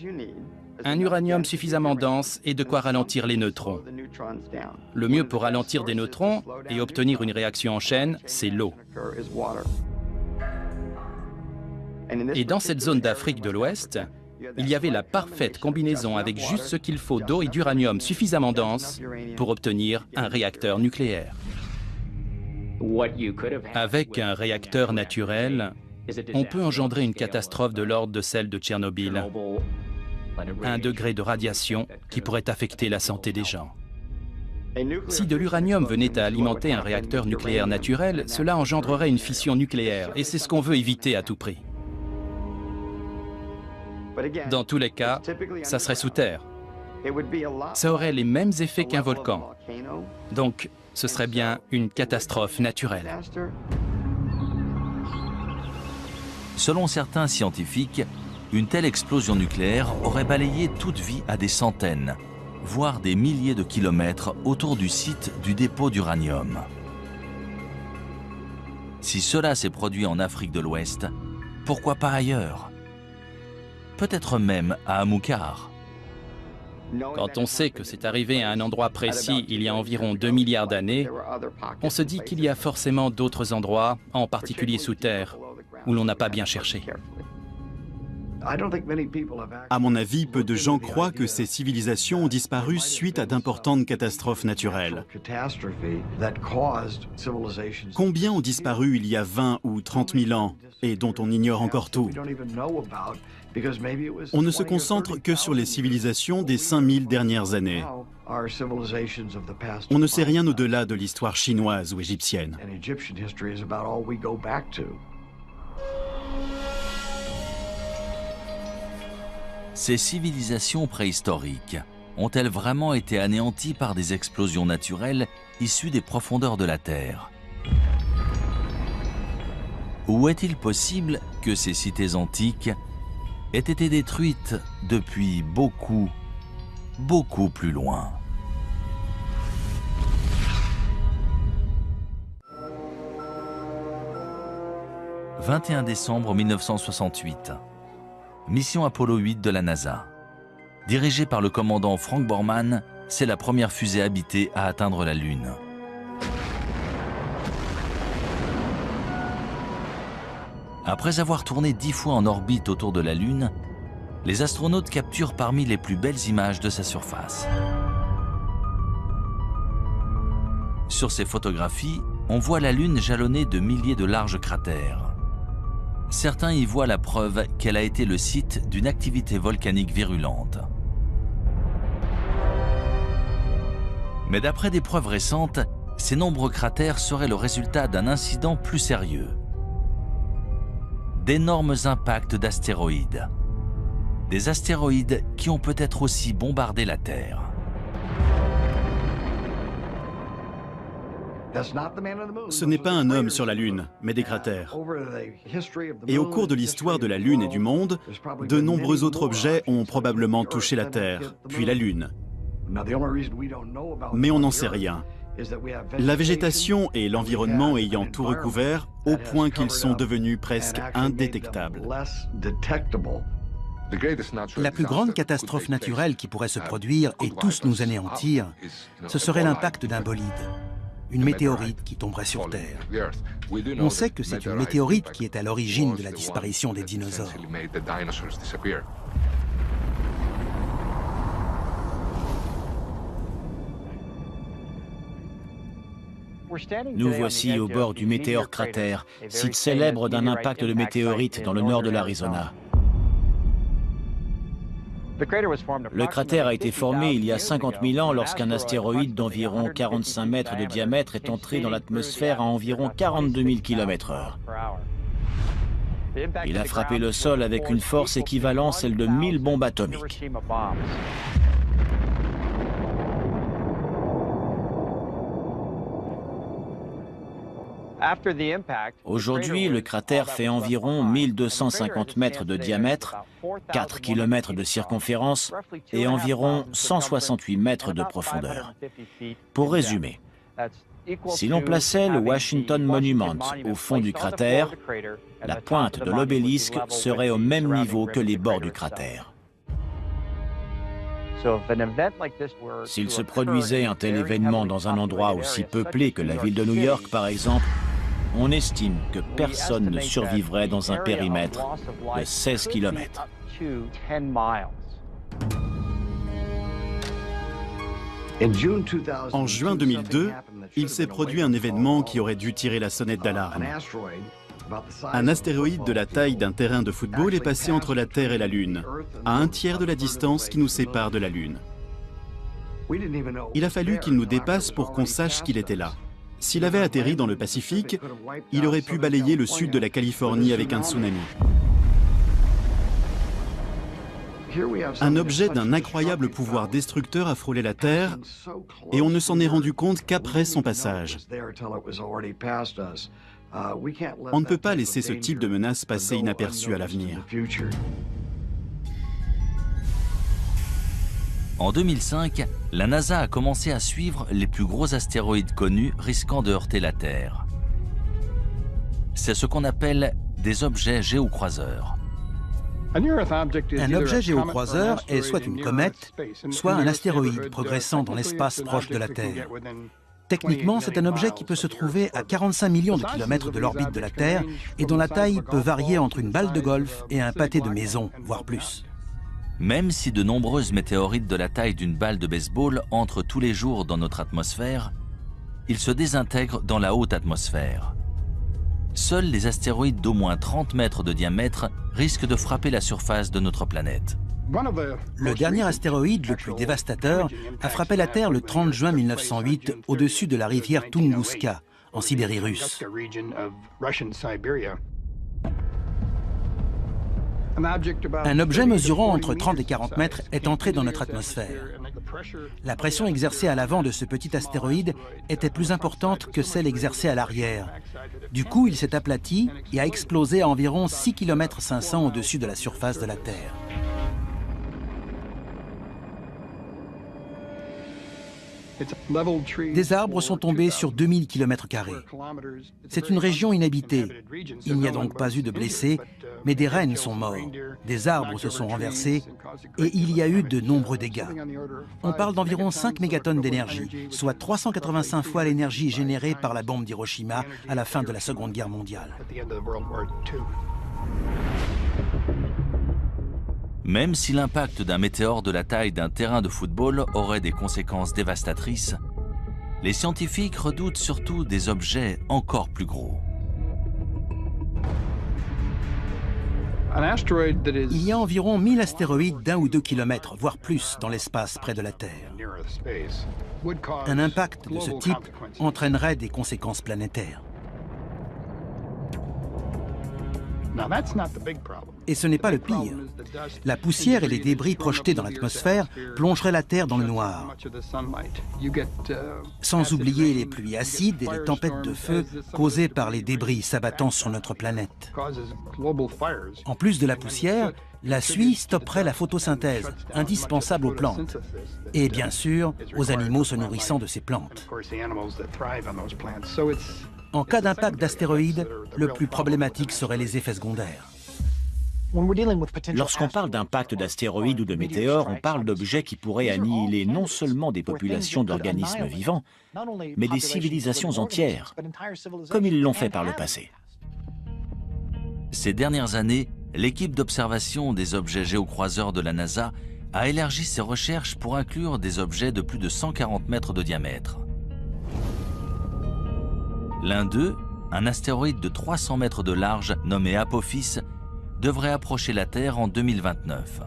Un uranium suffisamment dense et de quoi ralentir les neutrons. Le mieux pour ralentir des neutrons et obtenir une réaction en chaîne, c'est l'eau. Et dans cette zone d'Afrique de l'Ouest, il y avait la parfaite combinaison avec juste ce qu'il faut d'eau et d'uranium suffisamment dense pour obtenir un réacteur nucléaire. Avec un réacteur naturel, on peut engendrer une catastrophe de l'ordre de celle de Tchernobyl, un degré de radiation qui pourrait affecter la santé des gens. Si de l'uranium venait à alimenter un réacteur nucléaire naturel, cela engendrerait une fission nucléaire, et c'est ce qu'on veut éviter à tout prix. Dans tous les cas, ça serait sous terre. Ça aurait les mêmes effets qu'un volcan. Donc, ce serait bien une catastrophe naturelle. Selon certains scientifiques, une telle explosion nucléaire aurait balayé toute vie à des centaines, voire des milliers de kilomètres autour du site du dépôt d'uranium. Si cela s'est produit en Afrique de l'Ouest, pourquoi pas ailleurs? Peut-être même à Amukar. Quand on sait que c'est arrivé à un endroit précis il y a environ 2 milliards d'années, on se dit qu'il y a forcément d'autres endroits, en particulier sous terre, où l'on n'a pas bien cherché. À mon avis, peu de gens croient que ces civilisations ont disparu suite à d'importantes catastrophes naturelles. Combien ont disparu il y a 20 ou 30 000 ans et dont on ignore encore tout? On ne se concentre que sur les civilisations des 5000 dernières années. On ne sait rien au-delà de l'histoire chinoise ou égyptienne. Ces civilisations préhistoriques ont-elles vraiment été anéanties par des explosions naturelles issues des profondeurs de la Terre? Ou est-il possible que ces cités antiques aient été détruites depuis beaucoup plus loin? « 21 décembre 1968. Mission Apollo 8 de la NASA. Dirigée par le commandant Frank Borman, c'est la première fusée habitée à atteindre la Lune. Après avoir tourné 10 fois en orbite autour de la Lune, les astronautes capturent parmi les plus belles images de sa surface. Sur ces photographies, on voit la Lune jalonnée de milliers de larges cratères. Certains y voient la preuve qu'elle a été le site d'une activité volcanique virulente. Mais d'après des preuves récentes, ces nombreux cratères seraient le résultat d'un incident plus sérieux. D'énormes impacts d'astéroïdes. Des astéroïdes qui ont peut-être aussi bombardé la Terre. Ce n'est pas un homme sur la Lune, mais des cratères. Et au cours de l'histoire de la Lune et du monde, de nombreux autres objets ont probablement touché la Terre, puis la Lune. Mais on n'en sait rien. La végétation et l'environnement ayant tout recouvert, au point qu'ils sont devenus presque indétectables. La plus grande catastrophe naturelle qui pourrait se produire et tous nous anéantir, ce serait l'impact d'un bolide. Une météorite qui tomberait sur Terre. On sait que c'est une météorite qui est à l'origine de la disparition des dinosaures. Nous voici au bord du météore cratère, site célèbre d'un impact de météorite dans le nord de l'Arizona. Le cratère a été formé il y a 50 000 ans lorsqu'un astéroïde d'environ 45 mètres de diamètre est entré dans l'atmosphère à environ 42 000 km/h. Il a frappé le sol avec une force équivalente à celle de 1000 bombes atomiques. Aujourd'hui, le cratère fait environ 1250 mètres de diamètre, 4 km de circonférence et environ 168 mètres de profondeur. Pour résumer, si l'on plaçait le Washington Monument au fond du cratère, la pointe de l'obélisque serait au même niveau que les bords du cratère. S'il se produisait un tel événement dans un endroit aussi peuplé que la ville de New York, par exemple, On estime que personne ne survivrait dans un périmètre de 16 km. En juin 2002, il s'est produit un événement qui aurait dû tirer la sonnette d'alarme. Un astéroïde de la taille d'un terrain de football est passé entre la Terre et la Lune, à un tiers de la distance qui nous sépare de la Lune. Il a fallu qu'il nous dépasse pour qu'on sache qu'il était là. S'il avait atterri dans le Pacifique, il aurait pu balayer le sud de la Californie avec un tsunami. Un objet d'un incroyable pouvoir destructeur a frôlé la Terre et on ne s'en est rendu compte qu'après son passage. On ne peut pas laisser ce type de menace passer inaperçue à l'avenir. En 2005, la NASA a commencé à suivre les plus gros astéroïdes connus risquant de heurter la Terre. C'est ce qu'on appelle des objets géocroiseurs. Un objet géocroiseur est soit une comète, soit un astéroïde progressant dans l'espace proche de la Terre. Techniquement, c'est un objet qui peut se trouver à 45 millions de kilomètres de l'orbite de la Terre et dont la taille peut varier entre une balle de golf et un pâté de maison, voire plus. Même si de nombreuses météorites de la taille d'une balle de baseball entrent tous les jours dans notre atmosphère, ils se désintègrent dans la haute atmosphère. Seuls les astéroïdes d'au moins 30 mètres de diamètre risquent de frapper la surface de notre planète. Le dernier astéroïde le plus dévastateur a frappé la Terre le 30 juin 1908 au-dessus de la rivière Tunguska, en Sibérie russe. Un objet mesurant entre 30 et 40 mètres est entré dans notre atmosphère. La pression exercée à l'avant de ce petit astéroïde était plus importante que celle exercée à l'arrière. Du coup, il s'est aplati et a explosé à environ 6,5 km au-dessus de la surface de la Terre. Des arbres sont tombés sur 2000 km². C'est une région inhabitée. Il n'y a donc pas eu de blessés, mais des rennes sont morts. Des arbres se sont renversés et il y a eu de nombreux dégâts. On parle d'environ 5 mégatonnes d'énergie, soit 385 fois l'énergie générée par la bombe d'Hiroshima à la fin de la Seconde Guerre mondiale. Même si l'impact d'un météore de la taille d'un terrain de football aurait des conséquences dévastatrices, les scientifiques redoutent surtout des objets encore plus gros. Il y a environ 1000 astéroïdes d'1 ou 2 kilomètres, voire plus, dans l'espace près de la Terre. Un impact de ce type entraînerait des conséquences planétaires. Et ce n'est pas le pire. La poussière et les débris projetés dans l'atmosphère plongeraient la Terre dans le noir. Sans oublier les pluies acides et les tempêtes de feu causées par les débris s'abattant sur notre planète. En plus de la poussière, la suie stopperait la photosynthèse, indispensable aux plantes. Et bien sûr, aux animaux se nourrissant de ces plantes. En cas d'impact d'astéroïdes, le plus problématique seraient les effets secondaires. Lorsqu'on parle d'impact d'astéroïdes ou de météores, on parle d'objets qui pourraient annihiler non seulement des populations d'organismes vivants, mais des civilisations entières, comme ils l'ont fait par le passé. Ces dernières années, l'équipe d'observation des objets géocroiseurs de la NASA a élargi ses recherches pour inclure des objets de plus de 140 mètres de diamètre. L'un d'eux, un astéroïde de 300 mètres de large nommé Apophis, devrait approcher la Terre en 2029.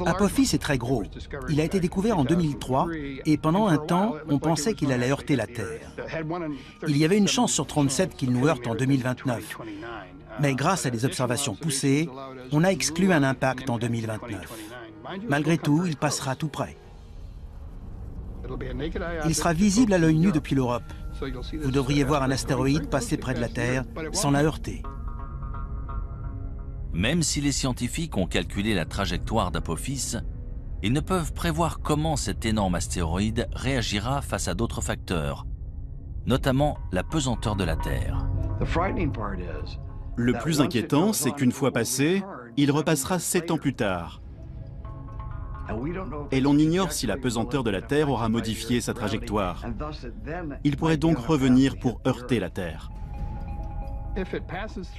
Apophis est très gros. Il a été découvert en 2003 et pendant un temps, on pensait qu'il allait heurter la Terre. Il y avait une chance sur 37 qu'il nous heurte en 2029. Mais grâce à des observations poussées, on a exclu un impact en 2029. Malgré tout, il passera tout près. Il sera visible à l'œil nu depuis l'Europe. Vous devriez voir un astéroïde passer près de la Terre sans la heurter. Même si les scientifiques ont calculé la trajectoire d'Apophis, ils ne peuvent prévoir comment cet énorme astéroïde réagira face à d'autres facteurs, notamment la pesanteur de la Terre. Le plus inquiétant, c'est qu'une fois passé, il repassera 7 ans plus tard. Et l'on ignore si la pesanteur de la Terre aura modifié sa trajectoire. Il pourrait donc revenir pour heurter la Terre.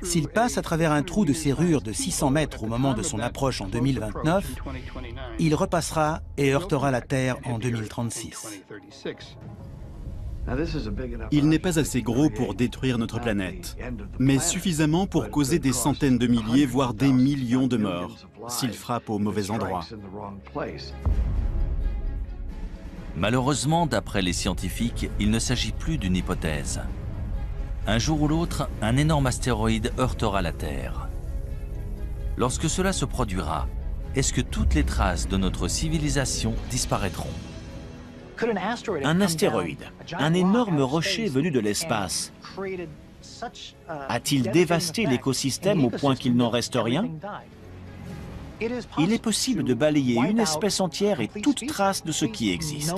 S'il passe à travers un trou de serrure de 600 mètres au moment de son approche en 2029, il repassera et heurtera la Terre en 2036. Il n'est pas assez gros pour détruire notre planète, mais suffisamment pour causer des centaines de milliers, voire des millions de morts, s'il frappe au mauvais endroit. Malheureusement, d'après les scientifiques, il ne s'agit plus d'une hypothèse. Un jour ou l'autre, un énorme astéroïde heurtera la Terre. Lorsque cela se produira, est-ce que toutes les traces de notre civilisation disparaîtront? Un astéroïde, un énorme rocher venu de l'espace, a-t-il dévasté l'écosystème au point qu'il n'en reste rien? Il est possible de balayer une espèce entière et toute trace de ce qui existe.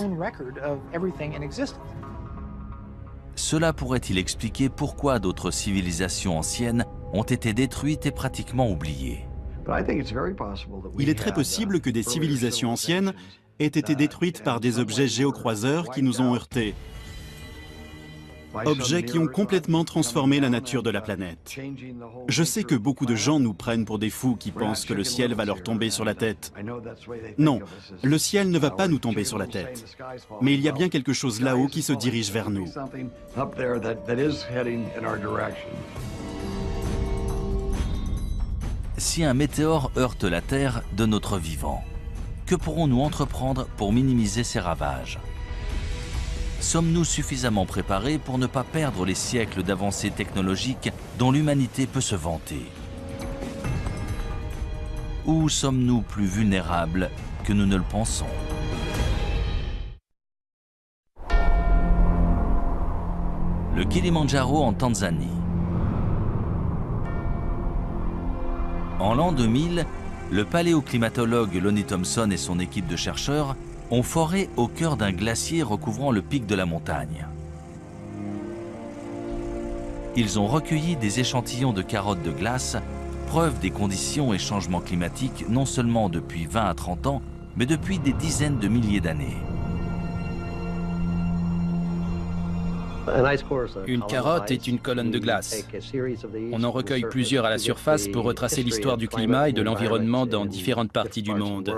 Cela pourrait-il expliquer pourquoi d'autres civilisations anciennes ont été détruites et pratiquement oubliées? Il est très possible que des civilisations anciennes aient été détruites par des objets géocroiseurs qui nous ont heurtés. Objets qui ont complètement transformé la nature de la planète. Je sais que beaucoup de gens nous prennent pour des fous qui pensent que le ciel va leur tomber sur la tête. Non, le ciel ne va pas nous tomber sur la tête. Mais il y a bien quelque chose là-haut qui se dirige vers nous. Si un météore heurte la Terre de notre vivant, que pourrons-nous entreprendre pour minimiser ses ravages? Sommes-nous suffisamment préparés pour ne pas perdre les siècles d'avancées technologiques dont l'humanité peut se vanter? Ou sommes-nous plus vulnérables que nous ne le pensons? Le Kilimandjaro en Tanzanie. En l'an 2000, le paléoclimatologue Lonnie Thompson et son équipe de chercheurs ont foré au cœur d'un glacier recouvrant le pic de la montagne. Ils ont recueilli des échantillons de carottes de glace, preuve des conditions et changements climatiques non seulement depuis 20 à 30 ans, mais depuis des dizaines de milliers d'années. Une carotte est une colonne de glace. On en recueille plusieurs à la surface pour retracer l'histoire du climat et de l'environnement dans différentes parties du monde.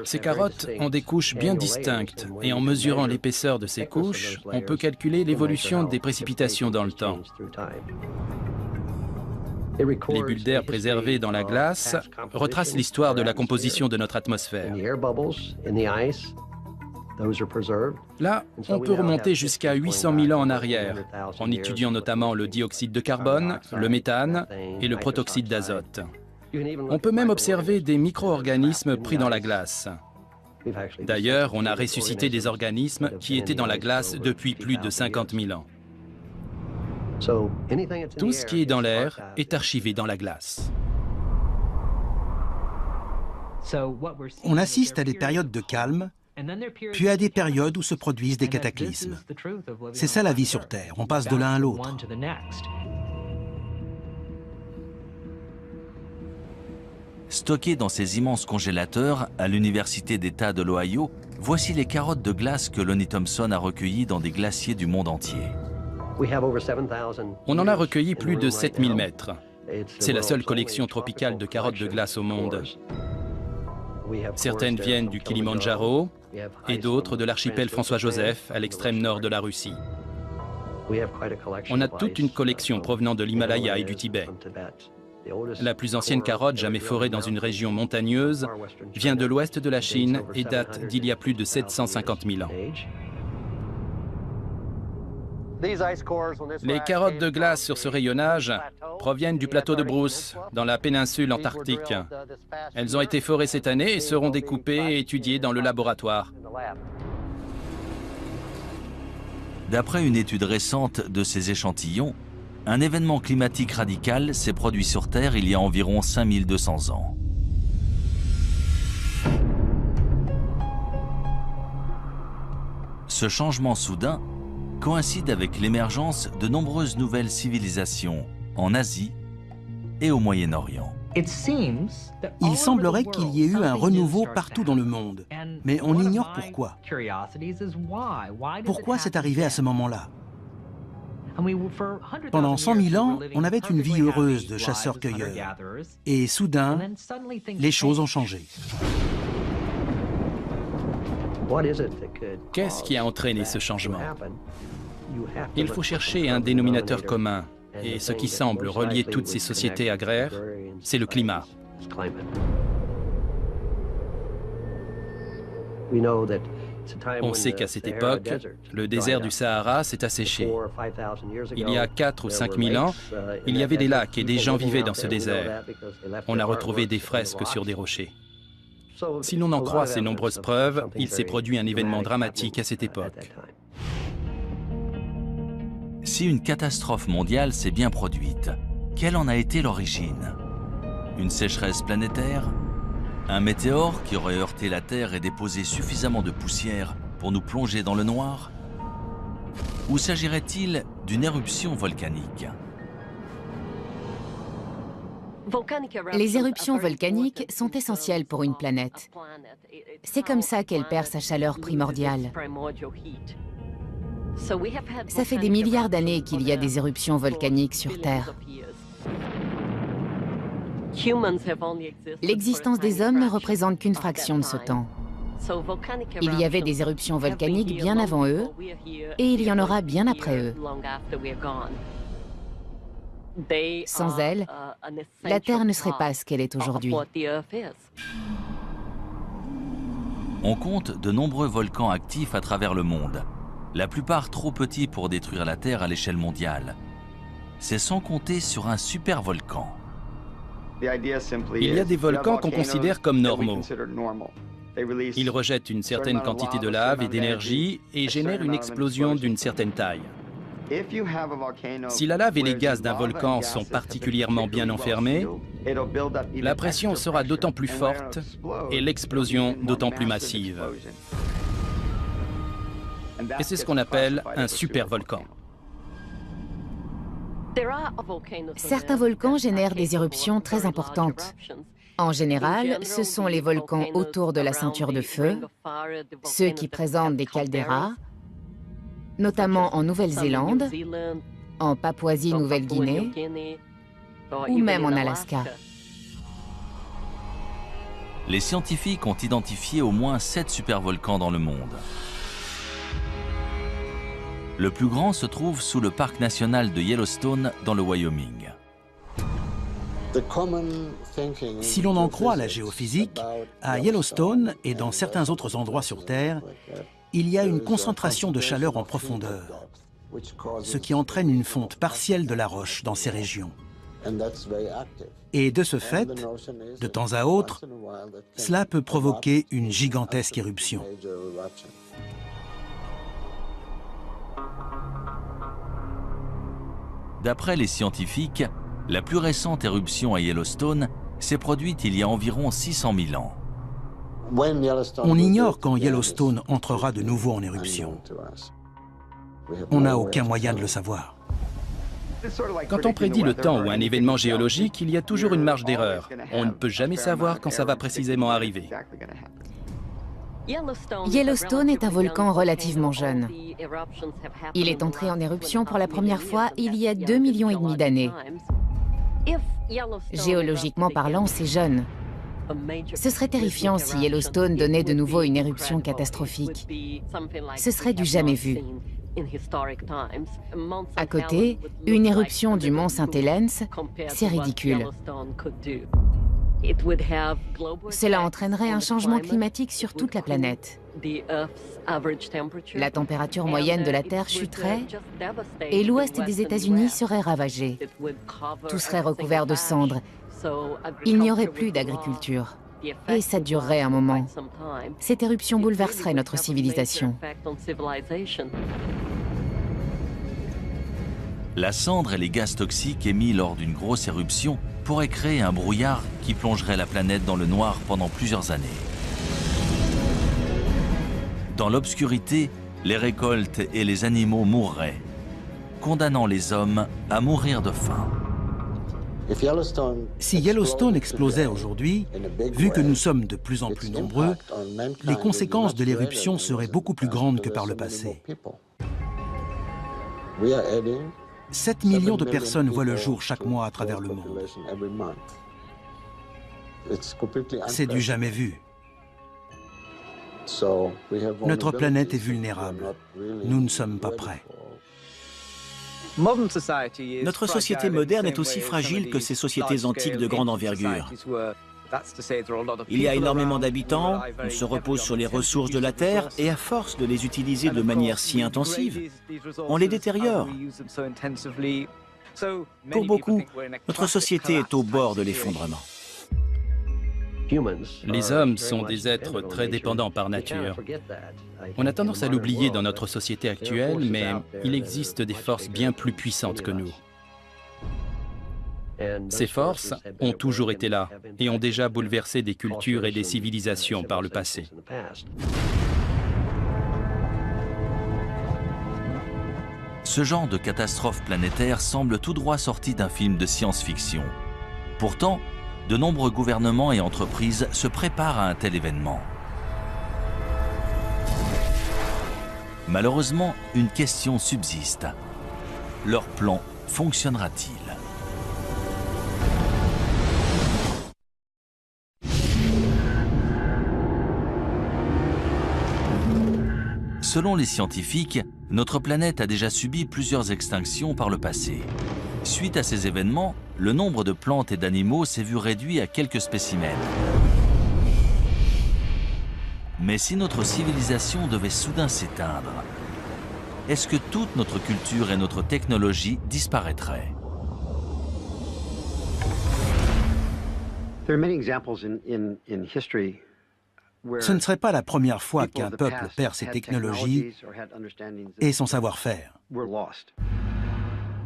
Ces carottes ont des couches bien distinctes et en mesurant l'épaisseur de ces couches, on peut calculer l'évolution des précipitations dans le temps. Les bulles d'air préservées dans la glace retracent l'histoire de la composition de notre atmosphère. Là, on peut remonter jusqu'à 800 000 ans en arrière, en étudiant notamment le dioxyde de carbone, le méthane et le protoxyde d'azote. On peut même observer des micro-organismes pris dans la glace. D'ailleurs, on a ressuscité des organismes qui étaient dans la glace depuis plus de 50 000 ans. Tout ce qui est dans l'air est archivé dans la glace. On assiste à des périodes de calme, puis à des périodes où se produisent des cataclysmes. C'est ça la vie sur Terre, on passe de l'un à l'autre. Stockées dans ces immenses congélateurs à l'Université d'État de l'Ohio, voici les carottes de glace que Lonnie Thompson a recueillies dans des glaciers du monde entier. On en a recueilli plus de 7000 mètres. C'est la seule collection tropicale de carottes de glace au monde. Certaines viennent du Kilimandjaro et d'autres de l'archipel François-Joseph à l'extrême nord de la Russie. On a toute une collection provenant de l'Himalaya et du Tibet. La plus ancienne carotte jamais forée dans une région montagneuse vient de l'ouest de la Chine et date d'il y a plus de 750 000 ans. Les carottes de glace sur ce rayonnage proviennent du plateau de Bruce, dans la péninsule antarctique. Elles ont été forées cette année et seront découpées et étudiées dans le laboratoire. D'après une étude récente de ces échantillons, un événement climatique radical s'est produit sur Terre il y a environ 5200 ans. Ce changement soudain coïncide avec l'émergence de nombreuses nouvelles civilisations en Asie et au Moyen-Orient. Il semblerait qu'il y ait eu un renouveau partout dans le monde, mais on ignore pourquoi. Pourquoi c'est arrivé à ce moment-là? Pendant 100 000 ans, on avait une vie heureuse de chasseurs-cueilleurs. Et soudain, les choses ont changé. Qu'est-ce qui a entraîné ce changement? Il faut chercher un dénominateur commun. Et ce qui semble relier toutes ces sociétés agraires, c'est le climat. On sait qu'à cette époque, le désert du Sahara s'est asséché. Il y a 4 ou 5 000 ans, il y avait des lacs et des gens vivaient dans ce désert. On a retrouvé des fresques sur des rochers. Si l'on en croit ces nombreuses preuves, il s'est produit un événement dramatique à cette époque. Si une catastrophe mondiale s'est bien produite, quelle en a été l'origine? Une sécheresse planétaire? Un météore qui aurait heurté la Terre et déposé suffisamment de poussière pour nous plonger dans le noir? Ou s'agirait-il d'une éruption volcanique? Les éruptions volcaniques sont essentielles pour une planète. C'est comme ça qu'elle perd sa chaleur primordiale. Ça fait des milliards d'années qu'il y a des éruptions volcaniques sur Terre. L'existence des hommes ne représente qu'une fraction de ce temps. Il y avait des éruptions volcaniques bien avant eux, et il y en aura bien après eux. Sans elles, la Terre ne serait pas ce qu'elle est aujourd'hui. On compte de nombreux volcans actifs à travers le monde. La plupart trop petits pour détruire la Terre à l'échelle mondiale. C'est sans compter sur un supervolcan. Il y a des volcans qu'on considère comme normaux. Ils rejettent une certaine quantité de lave et d'énergie et génèrent une explosion d'une certaine taille. Si la lave et les gaz d'un volcan sont particulièrement bien enfermés, la pression sera d'autant plus forte et l'explosion d'autant plus massive. Et c'est ce qu'on appelle un supervolcan. Certains volcans génèrent des éruptions très importantes. En général, ce sont les volcans autour de la ceinture de feu, ceux qui présentent des caldeiras, notamment en Nouvelle-Zélande, en Papouasie-Nouvelle-Guinée ou même en Alaska. Les scientifiques ont identifié au moins 7 supervolcans dans le monde. Le plus grand se trouve sous le parc national de Yellowstone, dans le Wyoming. Si l'on en croit la géophysique, à Yellowstone et dans certains autres endroits sur Terre, il y a une concentration de chaleur en profondeur, ce qui entraîne une fonte partielle de la roche dans ces régions. Et de ce fait, de temps à autre, cela peut provoquer une gigantesque éruption. D'après les scientifiques, la plus récente éruption à Yellowstone s'est produite il y a environ 600 000 ans. On ignore quand Yellowstone entrera de nouveau en éruption. On n'a aucun moyen de le savoir. Quand on prédit le temps ou un événement géologique, il y a toujours une marge d'erreur. On ne peut jamais savoir quand ça va précisément arriver. Yellowstone est un volcan relativement jeune. Il est entré en éruption pour la première fois il y a 2,5 millions d'années. Géologiquement parlant, c'est jeune. Ce serait terrifiant si Yellowstone donnait de nouveau une éruption catastrophique. Ce serait du jamais vu. À côté, une éruption du mont Saint-Helens, c'est ridicule. Cela entraînerait un changement climatique sur toute la planète. La température moyenne de la Terre chuterait et l'ouest des États-Unis serait ravagé. Tout serait recouvert de cendres. Il n'y aurait plus d'agriculture. Et ça durerait un moment. Cette éruption bouleverserait notre civilisation. La cendre et les gaz toxiques émis lors d'une grosse éruption pourraient créer un brouillard qui plongerait la planète dans le noir pendant plusieurs années. Dans l'obscurité, les récoltes et les animaux mourraient, condamnant les hommes à mourir de faim. Si Yellowstone explosait aujourd'hui, vu que nous sommes de plus en plus nombreux, les conséquences de l'éruption seraient beaucoup plus grandes que par le passé. 7 millions de personnes voient le jour chaque mois à travers le monde. C'est du jamais vu. Notre planète est vulnérable. Nous ne sommes pas prêts. Notre société moderne est aussi fragile que ces sociétés antiques de grande envergure. Il y a énormément d'habitants, on se repose sur les ressources de la Terre et à force de les utiliser de manière si intensive, on les détériore. Pour beaucoup, notre société est au bord de l'effondrement. Les hommes sont des êtres très dépendants par nature. On a tendance à l'oublier dans notre société actuelle, mais il existe des forces bien plus puissantes que nous. Ces forces ont toujours été là et ont déjà bouleversé des cultures et des civilisations par le passé. Ce genre de catastrophe planétaire semble tout droit sorti d'un film de science-fiction. Pourtant, de nombreux gouvernements et entreprises se préparent à un tel événement. Malheureusement, une question subsiste. Leur plan fonctionnera-t-il ? Selon les scientifiques, notre planète a déjà subi plusieurs extinctions par le passé. Suite à ces événements, le nombre de plantes et d'animaux s'est vu réduit à quelques spécimens. Mais si notre civilisation devait soudain s'éteindre, est-ce que toute notre culture et notre technologie disparaîtraient ? Ce ne serait pas la première fois qu'un peuple perd ses technologies et son savoir-faire.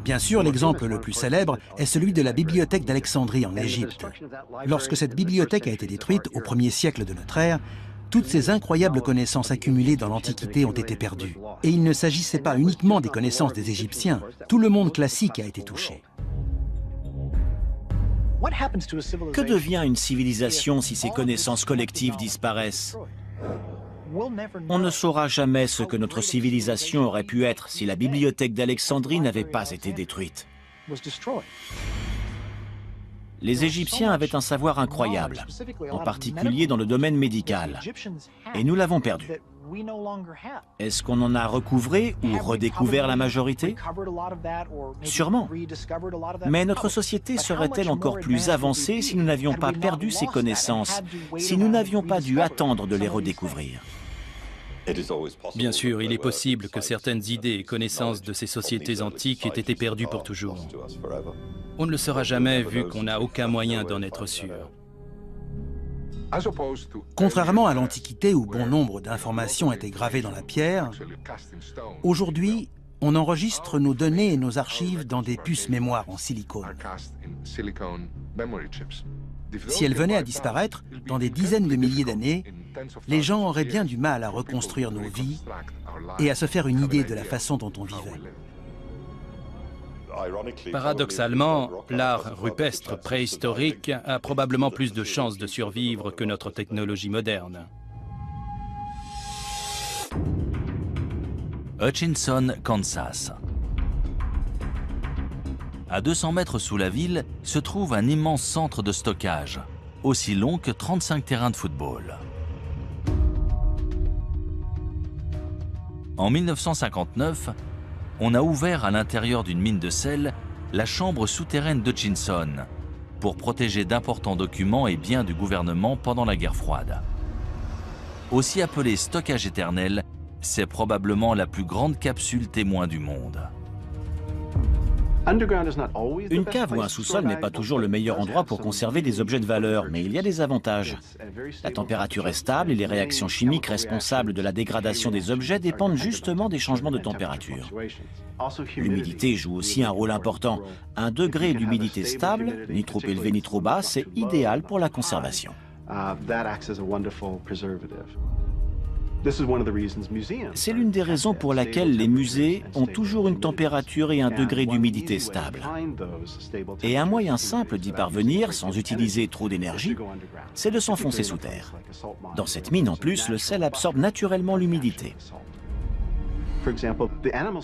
Bien sûr, l'exemple le plus célèbre est celui de la bibliothèque d'Alexandrie en Égypte. Lorsque cette bibliothèque a été détruite au 1er siècle de notre ère, toutes ces incroyables connaissances accumulées dans l'Antiquité ont été perdues. Et il ne s'agissait pas uniquement des connaissances des Égyptiens, tout le monde classique a été touché. Que devient une civilisation si ses connaissances collectives disparaissent ? On ne saura jamais ce que notre civilisation aurait pu être si la bibliothèque d'Alexandrie n'avait pas été détruite. Les Égyptiens avaient un savoir incroyable, en particulier dans le domaine médical, et nous l'avons perdu. Est-ce qu'on en a recouvré ou redécouvert la majorité? Sûrement. Mais notre société serait-elle encore plus avancée si nous n'avions pas perdu ces connaissances, si nous n'avions pas dû attendre de les redécouvrir? Bien sûr, il est possible que certaines idées et connaissances de ces sociétés antiques aient été perdues pour toujours. On ne le saura jamais vu qu'on n'a aucun moyen d'en être sûr. Contrairement à l'Antiquité où bon nombre d'informations étaient gravées dans la pierre, aujourd'hui, on enregistre nos données et nos archives dans des puces mémoire en silicone. Si elles venaient à disparaître dans des dizaines de milliers d'années, les gens auraient bien du mal à reconstruire nos vies et à se faire une idée de la façon dont on vivait. Paradoxalement, l'art rupestre préhistorique a probablement plus de chances de survivre que notre technologie moderne. Hutchinson, Kansas. À 200 mètres sous la ville se trouve un immense centre de stockage, aussi long que 35 terrains de football. En 1959, on a ouvert à l'intérieur d'une mine de sel la chambre souterraine d'Hutchinson pour protéger d'importants documents et biens du gouvernement pendant la guerre froide. Aussi appelée stockage éternel, c'est probablement la plus grande capsule témoin du monde. Une cave ou un sous-sol n'est pas toujours le meilleur endroit pour conserver des objets de valeur, mais il y a des avantages. La température est stable et les réactions chimiques responsables de la dégradation des objets dépendent justement des changements de température. L'humidité joue aussi un rôle important. Un degré d'humidité stable, ni trop élevé ni trop bas, c'est idéal pour la conservation. C'est l'une des raisons pour laquelle les musées ont toujours une température et un degré d'humidité stable. Et un moyen simple d'y parvenir, sans utiliser trop d'énergie, c'est de s'enfoncer sous terre. Dans cette mine, en plus, le sel absorbe naturellement l'humidité.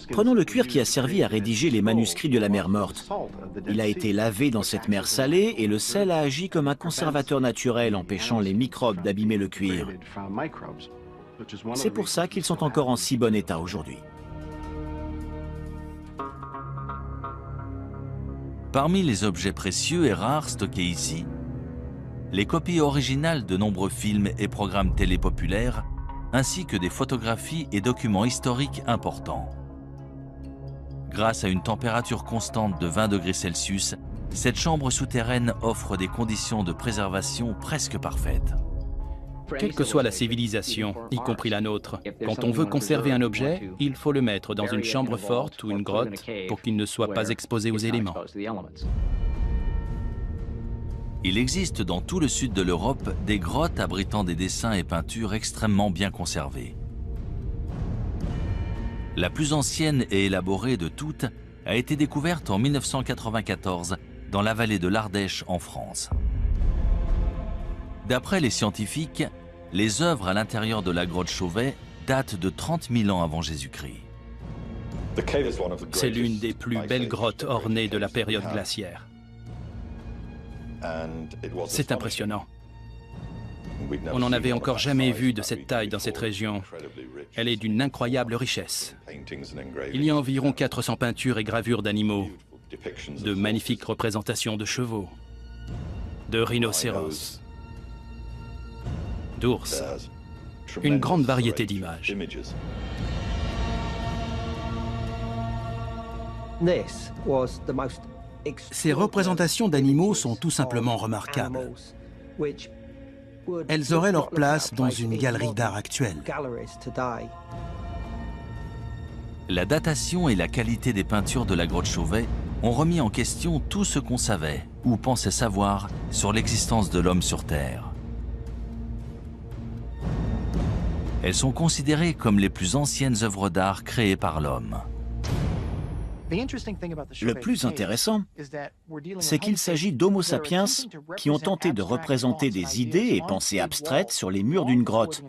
Prenons le cuir qui a servi à rédiger les manuscrits de la mer Morte. Il a été lavé dans cette mer salée et le sel a agi comme un conservateur naturel, empêchant les microbes d'abîmer le cuir. C'est pour ça qu'ils sont encore en si bon état aujourd'hui. Parmi les objets précieux et rares stockés ici, les copies originales de nombreux films et programmes télé populaires, ainsi que des photographies et documents historiques importants. Grâce à une température constante de 20 degrés Celsius, cette chambre souterraine offre des conditions de préservation presque parfaites. Quelle que soit la civilisation, y compris la nôtre, quand on veut conserver un objet, il faut le mettre dans une chambre forte ou une grotte pour qu'il ne soit pas exposé aux éléments. Il existe dans tout le sud de l'Europe des grottes abritant des dessins et peintures extrêmement bien conservés. La plus ancienne et élaborée de toutes a été découverte en 1994 dans la vallée de l'Ardèche en France. D'après les scientifiques, les œuvres à l'intérieur de la grotte Chauvet datent de 30 000 ans avant Jésus-Christ. C'est l'une des plus belles grottes ornées de la période glaciaire. C'est impressionnant. On n'en avait encore jamais vu de cette taille dans cette région. Elle est d'une incroyable richesse. Il y a environ 400 peintures et gravures d'animaux, de magnifiques représentations de chevaux, de rhinocéros, d'ours, une grande variété d'images. Ces représentations d'animaux sont tout simplement remarquables. Elles auraient leur place dans une galerie d'art actuelle. La datation et la qualité des peintures de la grotte Chauvet ont remis en question tout ce qu'on savait ou pensait savoir sur l'existence de l'homme sur Terre. Elles sont considérées comme les plus anciennes œuvres d'art créées par l'homme. Le plus intéressant, c'est qu'il s'agit d'Homo sapiens qui ont tenté de représenter des idées et pensées abstraites sur les murs d'une grotte,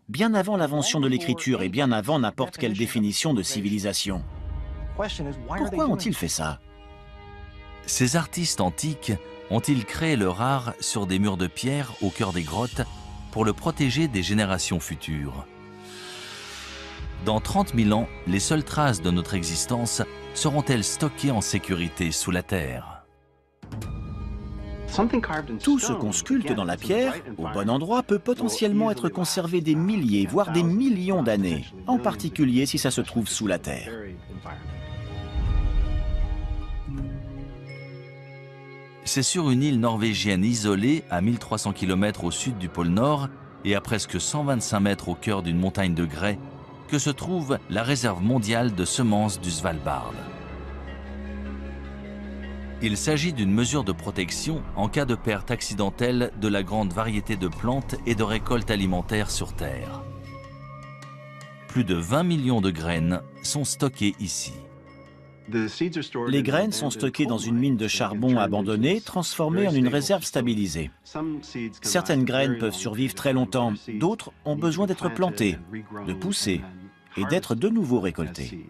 bien avant l'invention de l'écriture et bien avant n'importe quelle définition de civilisation. Pourquoi ont-ils fait ça? Ces artistes antiques ont-ils créé leur art sur des murs de pierre au cœur des grottes pour le protéger des générations futures? Dans 30 000 ans, les seules traces de notre existence seront-elles stockées en sécurité sous la terre? Tout ce qu'on sculpte dans la pierre, au bon endroit, peut potentiellement être conservé des milliers, voire des millions d'années, en particulier si ça se trouve sous la terre. C'est sur une île norvégienne isolée à 1300 km au sud du pôle Nord et à presque 125 mètres au cœur d'une montagne de grès que se trouve la réserve mondiale de semences du Svalbard. Il s'agit d'une mesure de protection en cas de perte accidentelle de la grande variété de plantes et de récoltes alimentaires sur Terre. Plus de 20 millions de graines sont stockées ici. Les graines sont stockées dans une mine de charbon abandonnée, transformée en une réserve stabilisée. Certaines graines peuvent survivre très longtemps, d'autres ont besoin d'être plantées, de pousser et d'être de nouveau récoltées.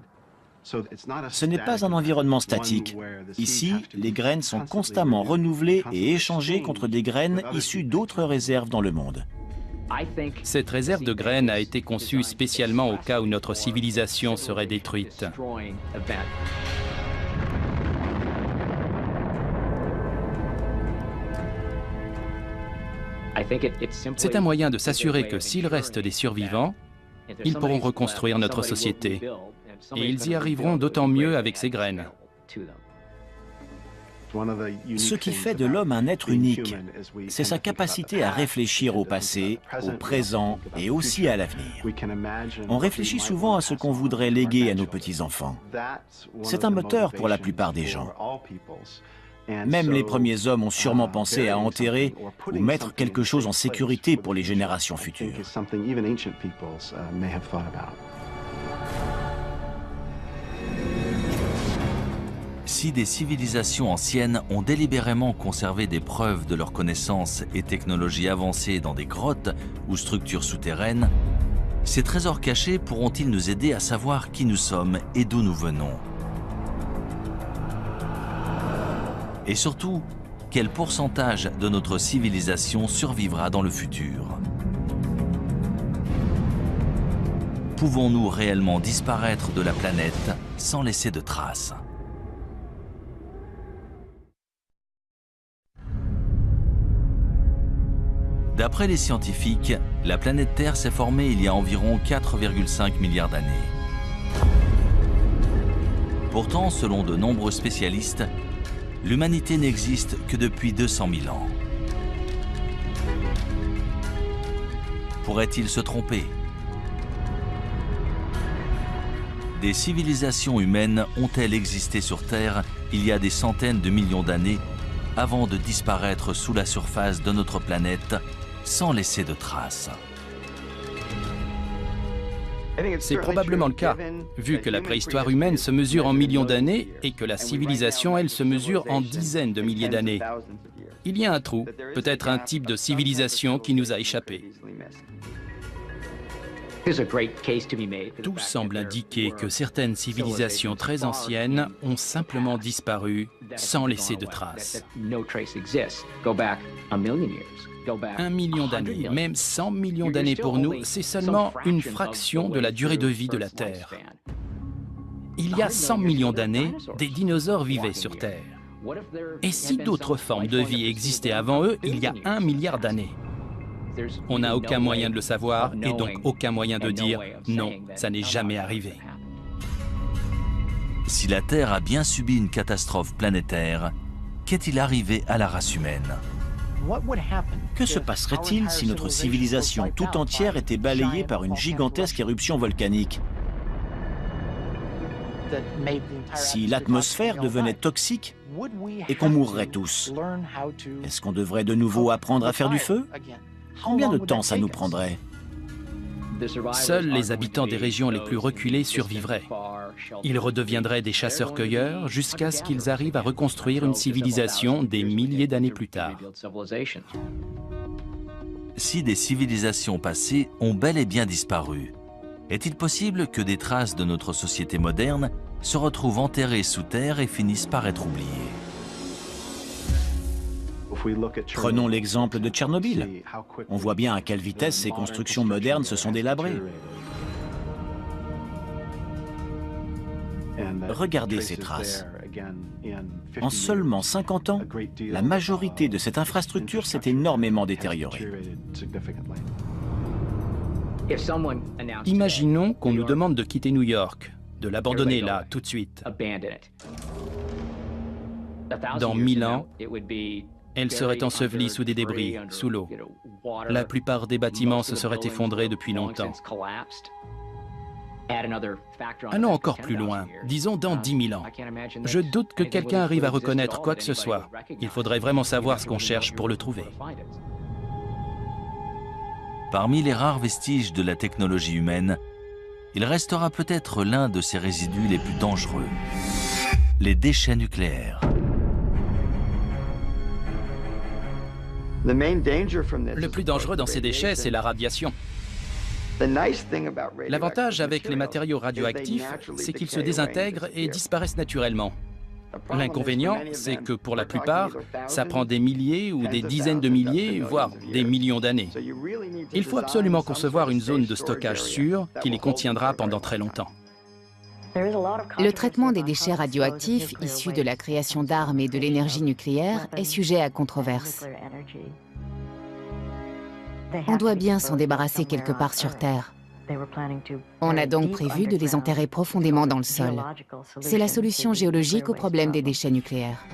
Ce n'est pas un environnement statique. Ici, les graines sont constamment renouvelées et échangées contre des graines issues d'autres réserves dans le monde. Cette réserve de graines a été conçue spécialement au cas où notre civilisation serait détruite. C'est un moyen de s'assurer que s'il reste des survivants, ils pourront reconstruire notre société. Et ils y arriveront d'autant mieux avec ces graines. Ce qui fait de l'homme un être unique, c'est sa capacité à réfléchir au passé, au présent et aussi à l'avenir. On réfléchit souvent à ce qu'on voudrait léguer à nos petits-enfants. C'est un moteur pour la plupart des gens. Même les premiers hommes ont sûrement pensé à enterrer ou mettre quelque chose en sécurité pour les générations futures. Si des civilisations anciennes ont délibérément conservé des preuves de leurs connaissances et technologies avancées dans des grottes ou structures souterraines, ces trésors cachés pourront-ils nous aider à savoir qui nous sommes et d'où nous venons? Et surtout, quel pourcentage de notre civilisation survivra dans le futur? Pouvons-nous réellement disparaître de la planète sans laisser de traces? D'après les scientifiques, la planète Terre s'est formée il y a environ 4,5 milliards d'années. Pourtant, selon de nombreux spécialistes, l'humanité n'existe que depuis 200 000 ans. Pourrait-il se tromper? Des civilisations humaines ont-elles existé sur Terre il y a des centaines de millions d'années avant de disparaître sous la surface de notre planète sans laisser de traces? C'est probablement le cas, vu que la préhistoire humaine se mesure en millions d'années et que la civilisation, elle, se mesure en dizaines de milliers d'années. Il y a un trou, peut-être un type de civilisation qui nous a échappé. Tout semble indiquer que certaines civilisations très anciennes ont simplement disparu sans laisser de traces. 1 million d'années, même 100 millions d'années pour nous, c'est seulement une fraction de la durée de vie de la Terre. Il y a 100 millions d'années, des dinosaures vivaient sur Terre. Et si d'autres formes de vie existaient avant eux, il y a 1 milliard d'années? On n'a aucun moyen de le savoir et donc aucun moyen de dire « non, ça n'est jamais arrivé ». Si la Terre a bien subi une catastrophe planétaire, qu'est-il arrivé à la race humaine? Que se passerait-il si notre civilisation tout entière était balayée par une gigantesque éruption volcanique? Si l'atmosphère devenait toxique et qu'on mourrait tous, est-ce qu'on devrait de nouveau apprendre à faire du feu? Combien de temps ça nous prendrait? Seuls les habitants des régions les plus reculées survivraient. Ils redeviendraient des chasseurs-cueilleurs jusqu'à ce qu'ils arrivent à reconstruire une civilisation des milliers d'années plus tard. Si des civilisations passées ont bel et bien disparu, est-il possible que des traces de notre société moderne se retrouvent enterrées sous terre et finissent par être oubliées? Prenons l'exemple de Tchernobyl. On voit bien à quelle vitesse ces constructions modernes se sont délabrées. Regardez ces traces. En seulement 50 ans, la majorité de cette infrastructure s'est énormément détériorée. Imaginons qu'on nous demande de quitter New York, de l'abandonner là, tout de suite. Dans 1000 ans, elle serait ensevelie sous des débris, sous l'eau. La plupart des bâtiments se seraient effondrés depuis longtemps. Allons encore plus loin, disons dans 10 000 ans. Je doute que quelqu'un arrive à reconnaître quoi que ce soit. Il faudrait vraiment savoir ce qu'on cherche pour le trouver. Parmi les rares vestiges de la technologie humaine, il restera peut-être l'un de ces résidus les plus dangereux, les déchets nucléaires. Le plus dangereux dans ces déchets, c'est la radiation. L'avantage avec les matériaux radioactifs, c'est qu'ils se désintègrent et disparaissent naturellement. L'inconvénient, c'est que pour la plupart, ça prend des milliers ou des dizaines de milliers, voire des millions d'années. Il faut absolument concevoir une zone de stockage sûre qui les contiendra pendant très longtemps. Le traitement des déchets radioactifs issus de la création d'armes et de l'énergie nucléaire est sujet à controverse. On doit bien s'en débarrasser quelque part sur Terre. On a donc prévu de les enterrer profondément dans le sol. C'est la solution géologique au problème des déchets nucléaires.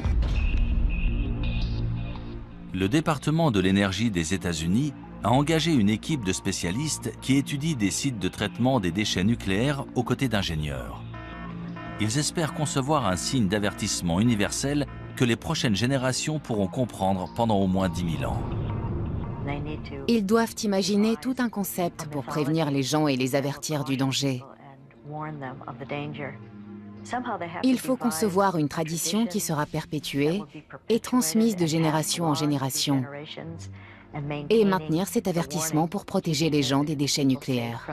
Le département de l'énergie des États-Unis a engagé une équipe de spécialistes qui étudie des sites de traitement des déchets nucléaires aux côtés d'ingénieurs. Ils espèrent concevoir un signe d'avertissement universel que les prochaines générations pourront comprendre pendant au moins 10 000 ans. Ils doivent imaginer tout un concept pour prévenir les gens et les avertir du danger. Il faut concevoir une tradition qui sera perpétuée et transmise de génération en génération, et maintenir cet avertissement pour protéger les gens des déchets nucléaires.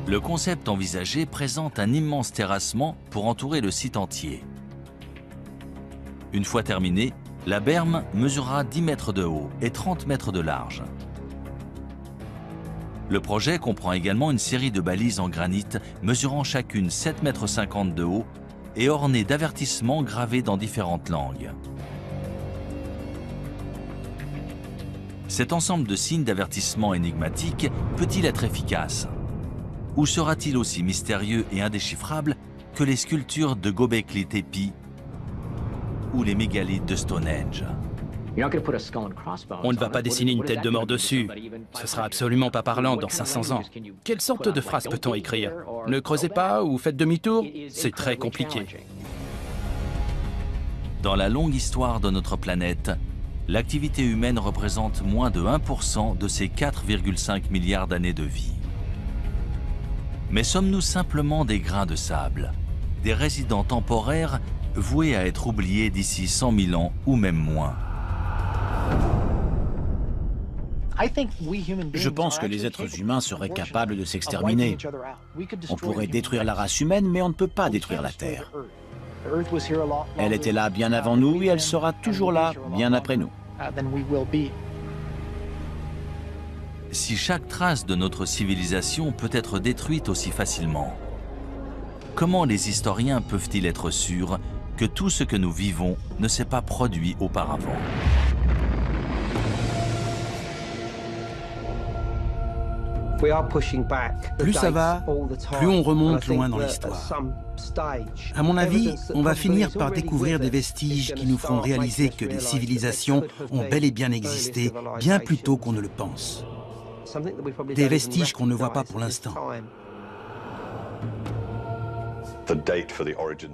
Le concept envisagé présente un immense terrassement pour entourer le site entier. Une fois terminée, la berme mesurera 10 mètres de haut et 30 mètres de large. Le projet comprend également une série de balises en granit mesurant chacune 7,50 m de haut et ornées d'avertissements gravés dans différentes langues. Cet ensemble de signes d'avertissement énigmatiques peut-il être efficace? Ou sera-t-il aussi mystérieux et indéchiffrable que les sculptures de Göbekli Tepe ou les mégalithes de Stonehenge? On ne va pas dessiner une tête de mort dessus. Ce sera absolument pas parlant dans 500 ans. Quelle sorte de phrase peut-on écrire? Ne creusez pas ou faites demi-tour? C'est très compliqué. Dans la longue histoire de notre planète, l'activité humaine représente moins de 1% de ces 4,5 milliards d'années de vie. Mais sommes-nous simplement des grains de sable, des résidents temporaires voués à être oubliés d'ici 100 000 ans ou même moins? Je pense que les êtres humains seraient capables de s'exterminer. On pourrait détruire la race humaine, mais on ne peut pas détruire la Terre. Elle était là bien avant nous et elle sera toujours là bien après nous. Si chaque trace de notre civilisation peut être détruite aussi facilement, comment les historiens peuvent-ils être sûrs que tout ce que nous vivons ne s'est pas produit auparavant? Plus ça va, plus on remonte loin dans l'histoire. À mon avis, on va finir par découvrir des vestiges qui nous feront réaliser que les civilisations ont bel et bien existé bien plus tôt qu'on ne le pense. Des vestiges qu'on ne voit pas pour l'instant.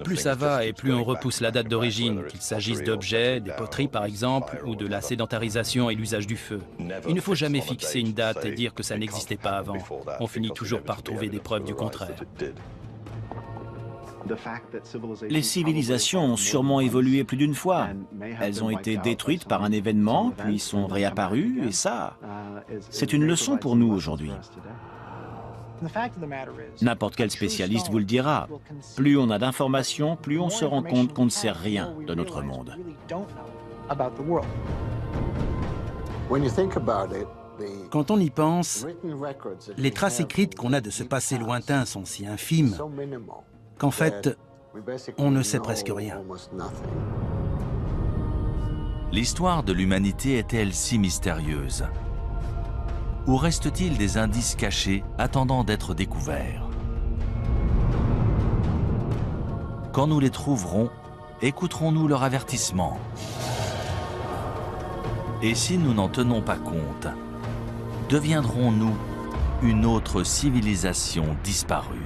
Plus ça va et plus on repousse la date d'origine, qu'il s'agisse d'objets, des poteries par exemple, ou de la sédentarisation et l'usage du feu. Il ne faut jamais fixer une date et dire que ça n'existait pas avant. On finit toujours par trouver des preuves du contraire. Les civilisations ont sûrement évolué plus d'une fois. Elles ont été détruites par un événement, puis sont réapparues, et ça, c'est une leçon pour nous aujourd'hui. N'importe quel spécialiste vous le dira. Plus on a d'informations, plus on se rend compte qu'on ne sait rien de notre monde. Quand on y pense, les traces écrites qu'on a de ce passé lointain sont si infimes qu'en fait, on ne sait presque rien. L'histoire de l'humanité est-elle si mystérieuse? Ou reste-t-il des indices cachés attendant d'être découverts? Quand nous les trouverons, écouterons-nous leur avertissement? Et si nous n'en tenons pas compte, deviendrons-nous une autre civilisation disparue?